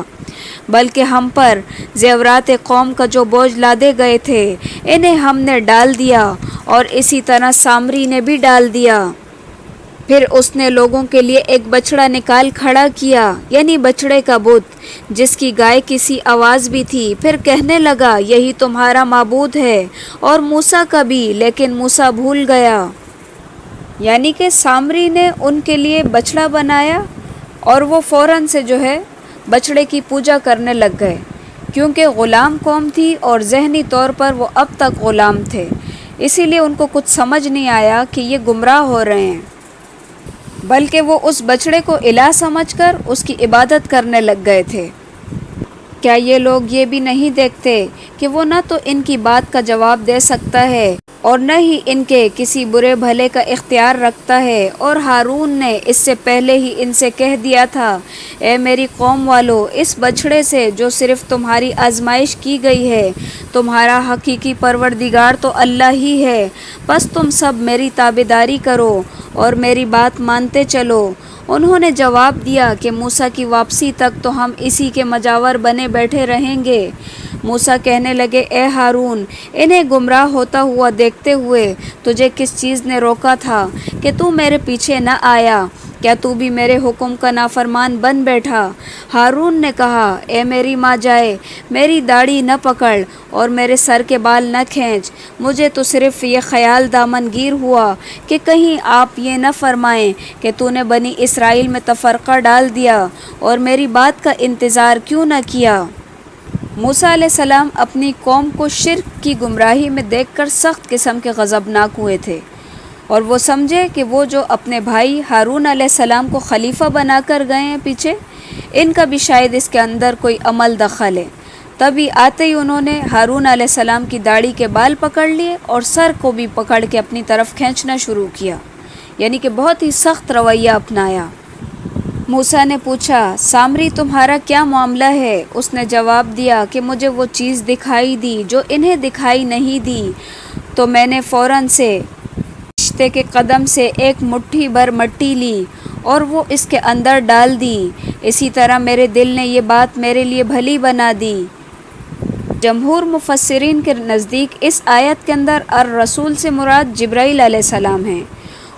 Speaker 1: بلکہ ہم پر زیورات قوم کا جو بوجھ لادے گئے تھے انہیں ہم نے ڈال دیا، اور اسی طرح سامری نے بھی ڈال دیا۔ پھر اس نے لوگوں کے لیے ایک بچڑا نکال کھڑا کیا، یعنی بچڑے کا بت، جس کی گائے کی سی آواز بھی تھی۔ پھر کہنے لگا یہی تمہارا معبود ہے، اور موسیٰ کا بھی، لیکن موسیٰ بھول گیا۔ یعنی کہ سامری نے ان کے لیے بچڑا بنایا اور وہ فوراً سے جو ہے بچڑے کی پوجا کرنے لگ گئے، کیونکہ غلام قوم تھی اور ذہنی طور پر وہ اب تک غلام تھے، اسی لیے ان کو کچھ سمجھ نہیں آیا کہ یہ گمراہ ہو رہے ہیں، بلکہ وہ اس بچڑے کو الہ سمجھ کر اس کی عبادت کرنے لگ گئے تھے۔ کیا یہ لوگ یہ بھی نہیں دیکھتے کہ وہ نہ تو ان کی بات کا جواب دے سکتا ہے اور نہ ہی ان کے کسی برے بھلے کا اختیار رکھتا ہے؟ اور ہارون نے اس سے پہلے ہی ان سے کہہ دیا تھا اے میری قوم والو، اس بچڑے سے جو صرف تمہاری آزمائش کی گئی ہے، تمہارا حقیقی پروردگار تو اللہ ہی ہے، بس تم سب میری تابعداری کرو اور میری بات مانتے چلو۔ انہوں نے جواب دیا کہ موسیٰ کی واپسی تک تو ہم اسی کے مجاور بنے بیٹھے رہیں گے۔ موسیٰ کہنے لگے اے ہارون، انہیں گمراہ ہوتا ہوا دیکھتے ہوئے تجھے کس چیز نے روکا تھا کہ تو میرے پیچھے نہ آیا؟ کیا تو بھی میرے حکم کا نافرمان بن بیٹھا؟ ہارون نے کہا اے میری ماں جائے، میری داڑھی نہ پکڑ اور میرے سر کے بال نہ کھینچ، مجھے تو صرف یہ خیال دامن گیر ہوا کہ کہیں آپ یہ نہ فرمائیں کہ تو نے بنی اسرائیل میں تفرقہ ڈال دیا اور میری بات کا انتظار کیوں نہ کیا۔ موسیٰ علیہ السلام اپنی قوم کو شرک کی گمراہی میں دیکھ کر سخت قسم کے غضبناک ہوئے تھے، اور وہ سمجھے کہ وہ جو اپنے بھائی ہارون علیہ السلام کو خلیفہ بنا کر گئے ہیں پیچھے، ان کا بھی شاید اس کے اندر کوئی عمل دخل ہے۔ تبھی آتے ہی انہوں نے ہارون علیہ السلام کی داڑھی کے بال پکڑ لیے اور سر کو بھی پکڑ کے اپنی طرف کھینچنا شروع کیا، یعنی کہ بہت ہی سخت رویہ اپنایا۔ موسیٰ نے پوچھا سامری تمہارا کیا معاملہ ہے؟ اس نے جواب دیا کہ مجھے وہ چیز دکھائی دی جو انہیں دکھائی نہیں دی، تو میں نے فوراً سے رشتے کے قدم سے ایک مٹھی بھر مٹی لی اور وہ اس کے اندر ڈال دی، اسی طرح میرے دل نے یہ بات میرے لیے بھلی بنا دی۔ جمہور مفسرین کے نزدیک اس آیت کے اندر الرسول سے مراد جبرائیل علیہ السلام ہیں،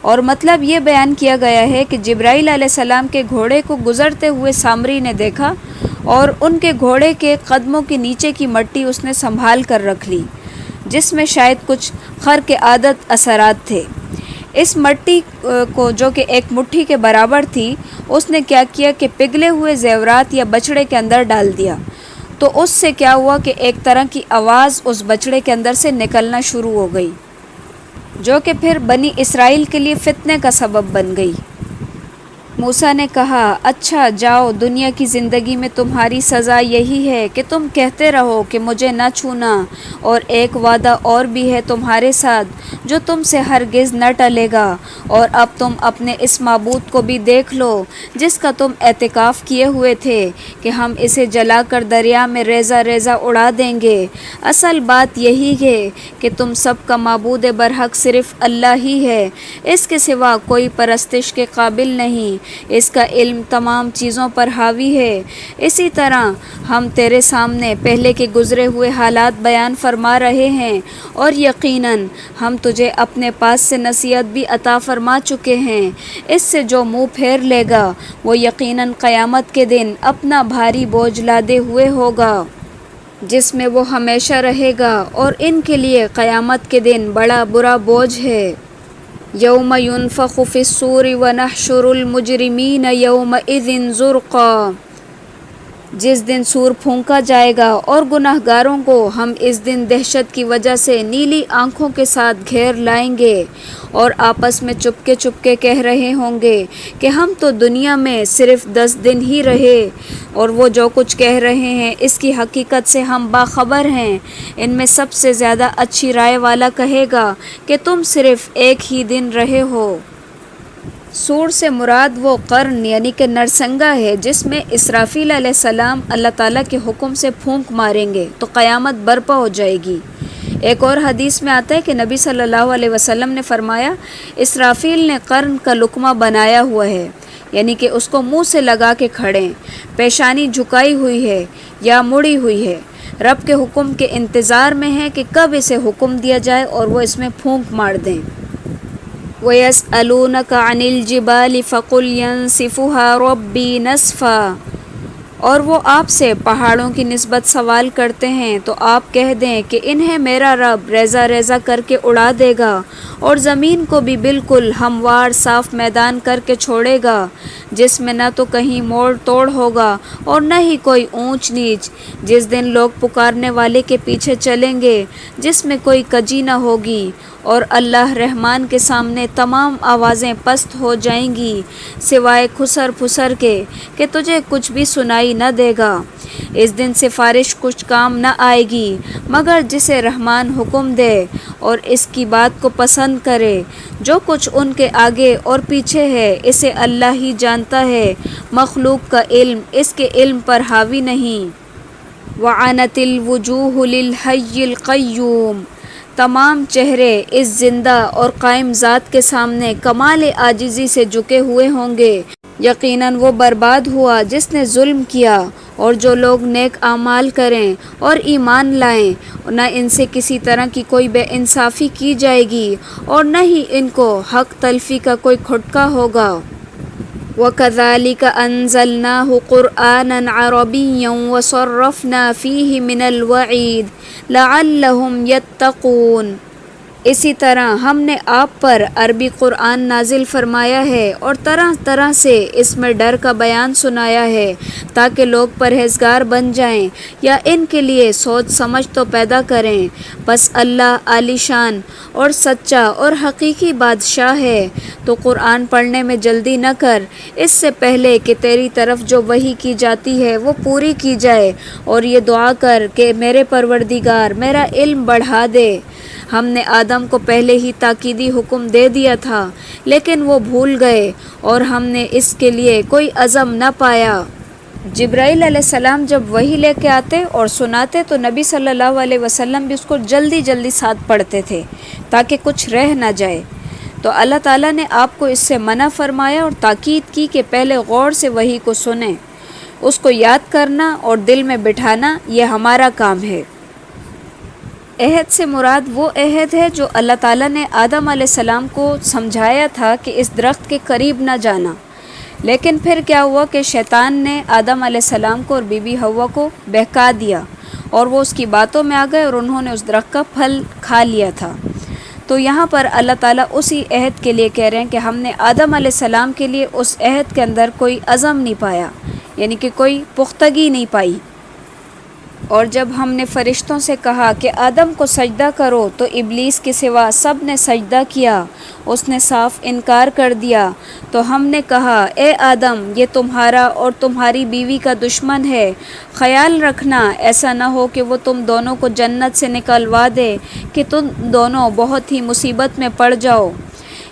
Speaker 1: اور مطلب یہ بیان کیا گیا ہے کہ جبرائیل علیہ السلام کے گھوڑے کو گزرتے ہوئے سامری نے دیکھا اور ان کے گھوڑے کے قدموں کے نیچے کی مٹی اس نے سنبھال کر رکھ لی، جس میں شاید کچھ خرق عادت اثرات تھے۔ اس مٹی کو جو کہ ایک مٹھی کے برابر تھی، اس نے کیا کیا کہ پگھلے ہوئے زیورات یا بچڑے کے اندر ڈال دیا، تو اس سے کیا ہوا کہ ایک طرح کی آواز اس بچڑے کے اندر سے نکلنا شروع ہو گئی، جو کہ پھر بنی اسرائیل کے لیے فتنے کا سبب بن گئی۔ موسیٰ نے کہا اچھا جاؤ، دنیا کی زندگی میں تمہاری سزا یہی ہے کہ تم کہتے رہو کہ مجھے نہ چھونا، اور ایک وعدہ اور بھی ہے تمہارے ساتھ، جو تم سے ہرگز نہ ٹلے گا، اور اب تم اپنے اس معبود کو بھی دیکھ لو جس کا تم اعتکاف کیے ہوئے تھے کہ ہم اسے جلا کر دریا میں ریزہ ریزہ اڑا دیں گے۔ اصل بات یہی ہے کہ تم سب کا معبود برحق صرف اللہ ہی ہے، اس کے سوا کوئی پرستش کے قابل نہیں، اس کا علم تمام چیزوں پر حاوی ہے۔ اسی طرح ہم تیرے سامنے پہلے کے گزرے ہوئے حالات بیان فرما رہے ہیں، اور یقیناً ہم تجھے اپنے پاس سے نصیحت بھی عطا فرما چکے ہیں۔ اس سے جو منہ پھیر لے گا وہ یقیناً قیامت کے دن اپنا بھاری بوجھ لادے ہوئے ہوگا جس میں وہ ہمیشہ رہے گا، اور ان کے لیے قیامت کے دن بڑا برا بوجھ ہے۔ یوم ینفخ فی الصور ونحشر المجرمین یومئذ زرقا، جس دن سور پھونکا جائے گا اور گناہ گاروں کو ہم اس دن دہشت کی وجہ سے نیلی آنکھوں کے ساتھ گھیر لائیں گے، اور آپس میں چپکے کہہ رہے ہوں گے کہ ہم تو دنیا میں صرف 10 دن ہی رہے، اور وہ جو کچھ کہہ رہے ہیں اس کی حقیقت سے ہم باخبر ہیں۔ ان میں سب سے زیادہ اچھی رائے والا کہے گا کہ تم صرف ایک ہی دن رہے ہو۔ سور سے مراد وہ قرن یعنی کہ نرسنگا ہے جس میں اسرافیل علیہ السلام اللہ تعالیٰ کے حکم سے پھونک ماریں گے تو قیامت برپا ہو جائے گی۔ ایک اور حدیث میں آتا ہے کہ نبی صلی اللہ علیہ وسلم نے فرمایا، اسرافیل نے قرن کا لقمہ بنایا ہوا ہے، یعنی کہ اس کو منہ سے لگا کے کھڑے، پیشانی جھکائی ہوئی ہے یا مڑی ہوئی ہے، رب کے حکم کے انتظار میں ہے کہ کب اسے حکم دیا جائے اور وہ اس میں پھونک مار دیں۔ وَيَسْأَلُونَكَ عَنِ الْجِبَالِ فَقُلْ يَنسِفُهَا رَبِّي نَسْفًا، اور وہ آپ سے پہاڑوں کی نسبت سوال کرتے ہیں تو آپ کہہ دیں کہ انہیں میرا رب ریزہ ریزہ کر کے اڑا دے گا، اور زمین کو بھی بالکل ہموار صاف میدان کر کے چھوڑے گا جس میں نہ تو کہیں موڑ توڑ ہوگا اور نہ ہی کوئی اونچ نیچ، جس دن لوگ پکارنے والے کے پیچھے چلیں گے جس میں کوئی کجی نہ ہوگی، اور اللہ رحمان کے سامنے تمام آوازیں پست ہو جائیں گی سوائے کھسر پھسر کے کہ تجھے کچھ بھی سنائی نہ دے گا۔ اس دن سفارش کچھ کام نہ آئے گی مگر جسے رحمان حکم دے اور اس کی بات کو پسند کرے۔ جو کچھ ان کے آگے اور پیچھے ہے اسے اللہ ہی جانتا ہے، مخلوق کا علم اس کے علم پر حاوی نہیں۔ وَعَنَتِ الْوُجُوهُ لِلْحَيِّ الْقَيُّومِ، تمام چہرے اس زندہ اور قائم ذات کے سامنے کمال عاجزی سے جھکے ہوئے ہوں گے۔ یقیناً وہ برباد ہوا جس نے ظلم کیا، اور جو لوگ نیک اعمال کریں اور ایمان لائیں نہ ان سے کسی طرح کی کوئی بے انصافی کی جائے گی اور نہ ہی ان کو حق تلفی کا کوئی کھٹکا ہوگا۔ وَكَذَلِكَ أَنزَلْنَاهُ قُرْآنًا عَرَبِيًّا وَصَرَّفْنَا فِيهِ مِنَ الْوَعِيدِ لَعَلَّهُمْ يَتَّقُونَ، اسی طرح ہم نے آپ پر عربی قرآن نازل فرمایا ہے اور طرح طرح سے اس میں ڈر کا بیان سنایا ہے تاکہ لوگ پرہیزگار بن جائیں یا ان کے لیے سوچ سمجھ تو پیدا کریں۔ بس اللہ عالی شان اور سچا اور حقیقی بادشاہ ہے، تو قرآن پڑھنے میں جلدی نہ کر اس سے پہلے کہ تیری طرف جو وحی کی جاتی ہے وہ پوری کی جائے، اور یہ دعا کر کہ میرے پروردگار میرا علم بڑھا دے۔ ہم نے آدم کو پہلے ہی تاکیدی حکم دے دیا تھا لیکن وہ بھول گئے اور ہم نے اس کے لیے کوئی عزم نہ پایا۔ جبرائیل علیہ السلام جب وحی لے کے آتے اور سناتے تو نبی صلی اللہ علیہ وسلم بھی اس کو جلدی جلدی ساتھ پڑھتے تھے تاکہ کچھ رہ نہ جائے۔ تو اللہ تعالیٰ نے آپ کو اس سے منع فرمایا اور تاکید کی کہ پہلے غور سے وحی کو سنیں، اس کو یاد کرنا اور دل میں بٹھانا یہ ہمارا کام ہے۔ عہد سے مراد وہ عہد ہے جو اللہ تعالیٰ نے آدم علیہ السلام کو سمجھایا تھا کہ اس درخت کے قریب نہ جانا، لیکن پھر کیا ہوا کہ شیطان نے آدم علیہ السلام کو اور بی بی حوا کو بہکا دیا اور وہ اس کی باتوں میں آ گئے اور انہوں نے اس درخت کا پھل کھا لیا تھا۔ تو یہاں پر اللہ تعالیٰ اسی عہد کے لیے کہہ رہے ہیں کہ ہم نے آدم علیہ السلام کے لیے اس عہد کے اندر کوئی عزم نہیں پایا، یعنی کہ کوئی پختگی نہیں پائی۔ اور جب ہم نے فرشتوں سے کہا کہ آدم کو سجدہ کرو تو ابلیس کے سوا سب نے سجدہ کیا، اس نے صاف انکار کر دیا۔ تو ہم نے کہا اے آدم، یہ تمہارا اور تمہاری بیوی کا دشمن ہے، خیال رکھنا ایسا نہ ہو کہ وہ تم دونوں کو جنت سے نکلوا دے کہ تم دونوں بہت ہی مصیبت میں پڑ جاؤ۔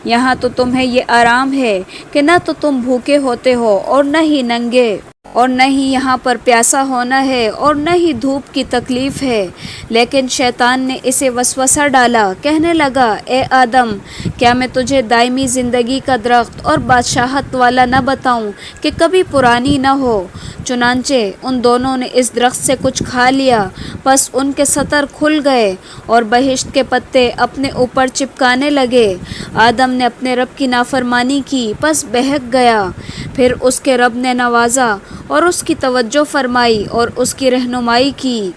Speaker 1: یہاں تو تمہیں یہ آرام ہے کہ نہ تو تم بھوکے ہوتے ہو اور نہ ہی ننگے، اور نہ ہی یہاں پر پیاسا ہونا ہے اور نہ ہی دھوپ کی تکلیف ہے۔ لیکن شیطان نے اسے وسوسہ ڈالا، کہنے لگا اے آدم، کیا میں تجھے دائمی زندگی کا درخت اور بادشاہت والا نہ بتاؤں کہ کبھی پرانی نہ ہو؟ چنانچہ ان دونوں نے اس درخت سے کچھ کھا لیا، پس ان کے سطر کھل گئے اور بہشت کے پتے اپنے اوپر چپکانے لگے۔ آدم نے اپنے رب کی نافرمانی کی، پس بہک گیا۔ پھر اس کے رب نے نوازا اور اس کی توجہ فرمائی اور اس کی رہنمائی کی۔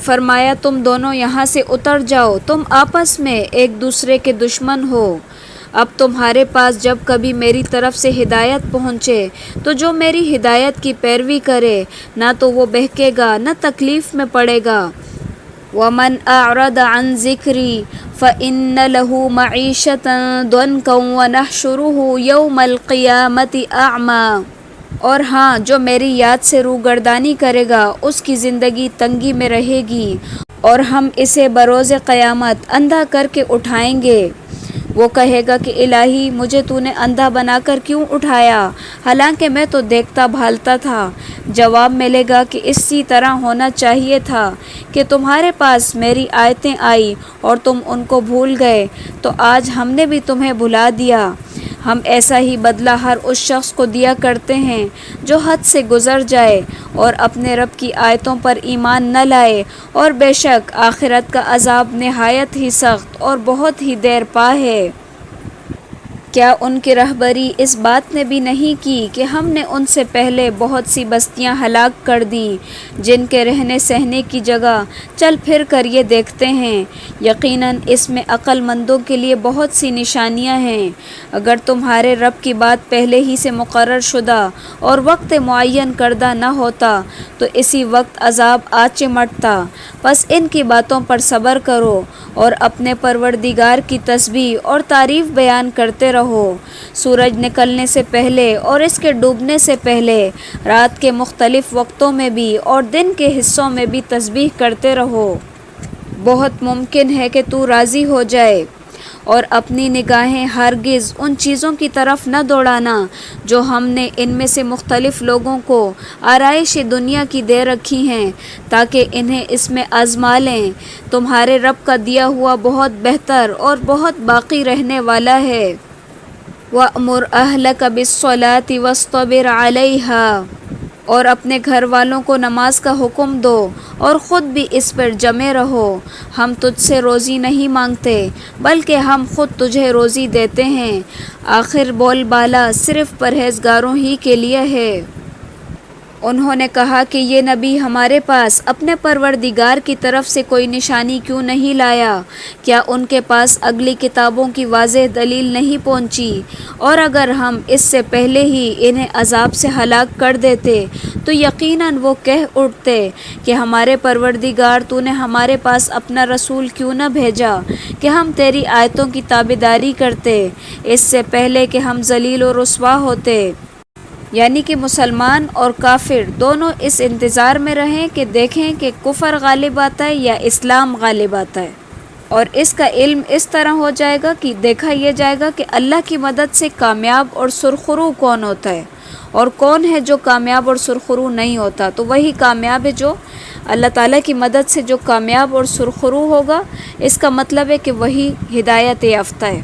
Speaker 1: فرمایا تم دونوں یہاں سے اتر جاؤ، تم آپس میں ایک دوسرے کے دشمن ہو۔ اب تمہارے پاس جب کبھی میری طرف سے ہدایت پہنچے تو جو میری ہدایت کی پیروی کرے نہ تو وہ بہکے گا نہ تکلیف میں پڑے گا۔ وَمَنْ أَعْرَضَ عَنْ ذِكْرِي فَإِنَّ لَهُ مَعِيشَةً ضَنْكًا وَنَحْشُرُهُ يَوْمَ الْقِيَامَةِ أَعْمَى، اور ہاں جو میری یاد سے روگردانی کرے گا اس کی زندگی تنگی میں رہے گی اور ہم اسے بروز قیامت اندھا کر کے اٹھائیں گے۔ وہ کہے گا کہ الہی، مجھے تو نے اندھا بنا کر کیوں اٹھایا، حالانکہ میں تو دیکھتا بھالتا تھا۔ جواب ملے گا کہ اسی طرح ہونا چاہیے تھا کہ تمہارے پاس میری آیتیں آئی اور تم ان کو بھول گئے، تو آج ہم نے بھی تمہیں بھلا دیا۔ ہم ایسا ہی بدلہ ہر اس شخص کو دیا کرتے ہیں جو حد سے گزر جائے اور اپنے رب کی آیتوں پر ایمان نہ لائے، اور بے شک آخرت کا عذاب نہایت ہی سخت اور بہت ہی دیر پا ہے۔ کیا ان کی رہبری اس بات نے بھی نہیں کی کہ ہم نے ان سے پہلے بہت سی بستیاں ہلاک کر دیں جن کے رہنے سہنے کی جگہ چل پھر کر یہ دیکھتے ہیں؟ یقیناً اس میں عقل مندوں کے لیے بہت سی نشانیاں ہیں۔ اگر تمہارے رب کی بات پہلے ہی سے مقرر شدہ اور وقت معین کردہ نہ ہوتا تو اسی وقت عذاب آ چمٹتا۔ بس ان کی باتوں پر صبر کرو اور اپنے پروردگار کی تسبیح اور تعریف بیان کرتے رہو۔ سورج نکلنے سے پہلے اور اس کے ڈوبنے سے پہلے، رات کے مختلف وقتوں میں بھی اور دن کے حصوں میں بھی تسبیح کرتے رہو۔ بہت ممکن ہے کہ تو راضی ہو جائے، اور اپنی نگاہیں ہرگز ان چیزوں کی طرف نہ دوڑانا جو ہم نے ان میں سے مختلف لوگوں کو آرائش دنیا کی دے رکھی ہیں تاکہ انہیں اس میں آزما لیں۔ تمہارے رب کا دیا ہوا بہت بہتر اور بہت باقی رہنے والا ہے۔ وَأْمُرْ أَهْلَكَ بِالصَّلَاةِ وَاصْطَبِرْ عَلَيْهَا، اور اپنے گھر والوں کو نماز کا حکم دو اور خود بھی اس پر جمے رہو۔ ہم تجھ سے روزی نہیں مانگتے بلکہ ہم خود تجھے روزی دیتے ہیں۔ آخر بول بالا صرف پرہیزگاروں ہی کے لیے ہے۔ انہوں نے کہا کہ یہ نبی ہمارے پاس اپنے پروردگار کی طرف سے کوئی نشانی کیوں نہیں لایا؟ کیا ان کے پاس اگلی کتابوں کی واضح دلیل نہیں پہنچی؟ اور اگر ہم اس سے پہلے ہی انہیں عذاب سے ہلاک کر دیتے تو یقیناً وہ کہہ اٹھتے کہ ہمارے پروردگار، تو نے ہمارے پاس اپنا رسول کیوں نہ بھیجا کہ ہم تیری آیتوں کی تابعداری کرتے، اس سے پہلے کہ ہم ذلیل و رسوا ہوتے۔ یعنی کہ مسلمان اور کافر دونوں اس انتظار میں رہیں کہ دیکھیں کہ کفر غالب آتا ہے یا اسلام غالب آتا ہے، اور اس کا علم اس طرح ہو جائے گا کہ دیکھا یہ جائے گا کہ اللہ کی مدد سے کامیاب اور سرخرو کون ہوتا ہے اور کون ہے جو کامیاب اور سرخرو نہیں ہوتا۔ تو وہی کامیاب ہے جو اللہ تعالیٰ کی مدد سے جو کامیاب اور سرخرو ہوگا، اس کا مطلب ہے کہ وہی ہدایت یافتہ ہے۔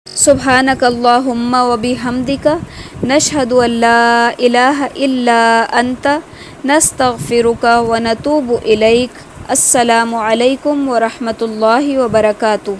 Speaker 1: سبحانک اللہم و بحمدک، نشہد ان لا الہ الا انت، نستغفرک و نتوب الیک۔ السلام علیکم ورحمۃ اللہ وبرکاتہ۔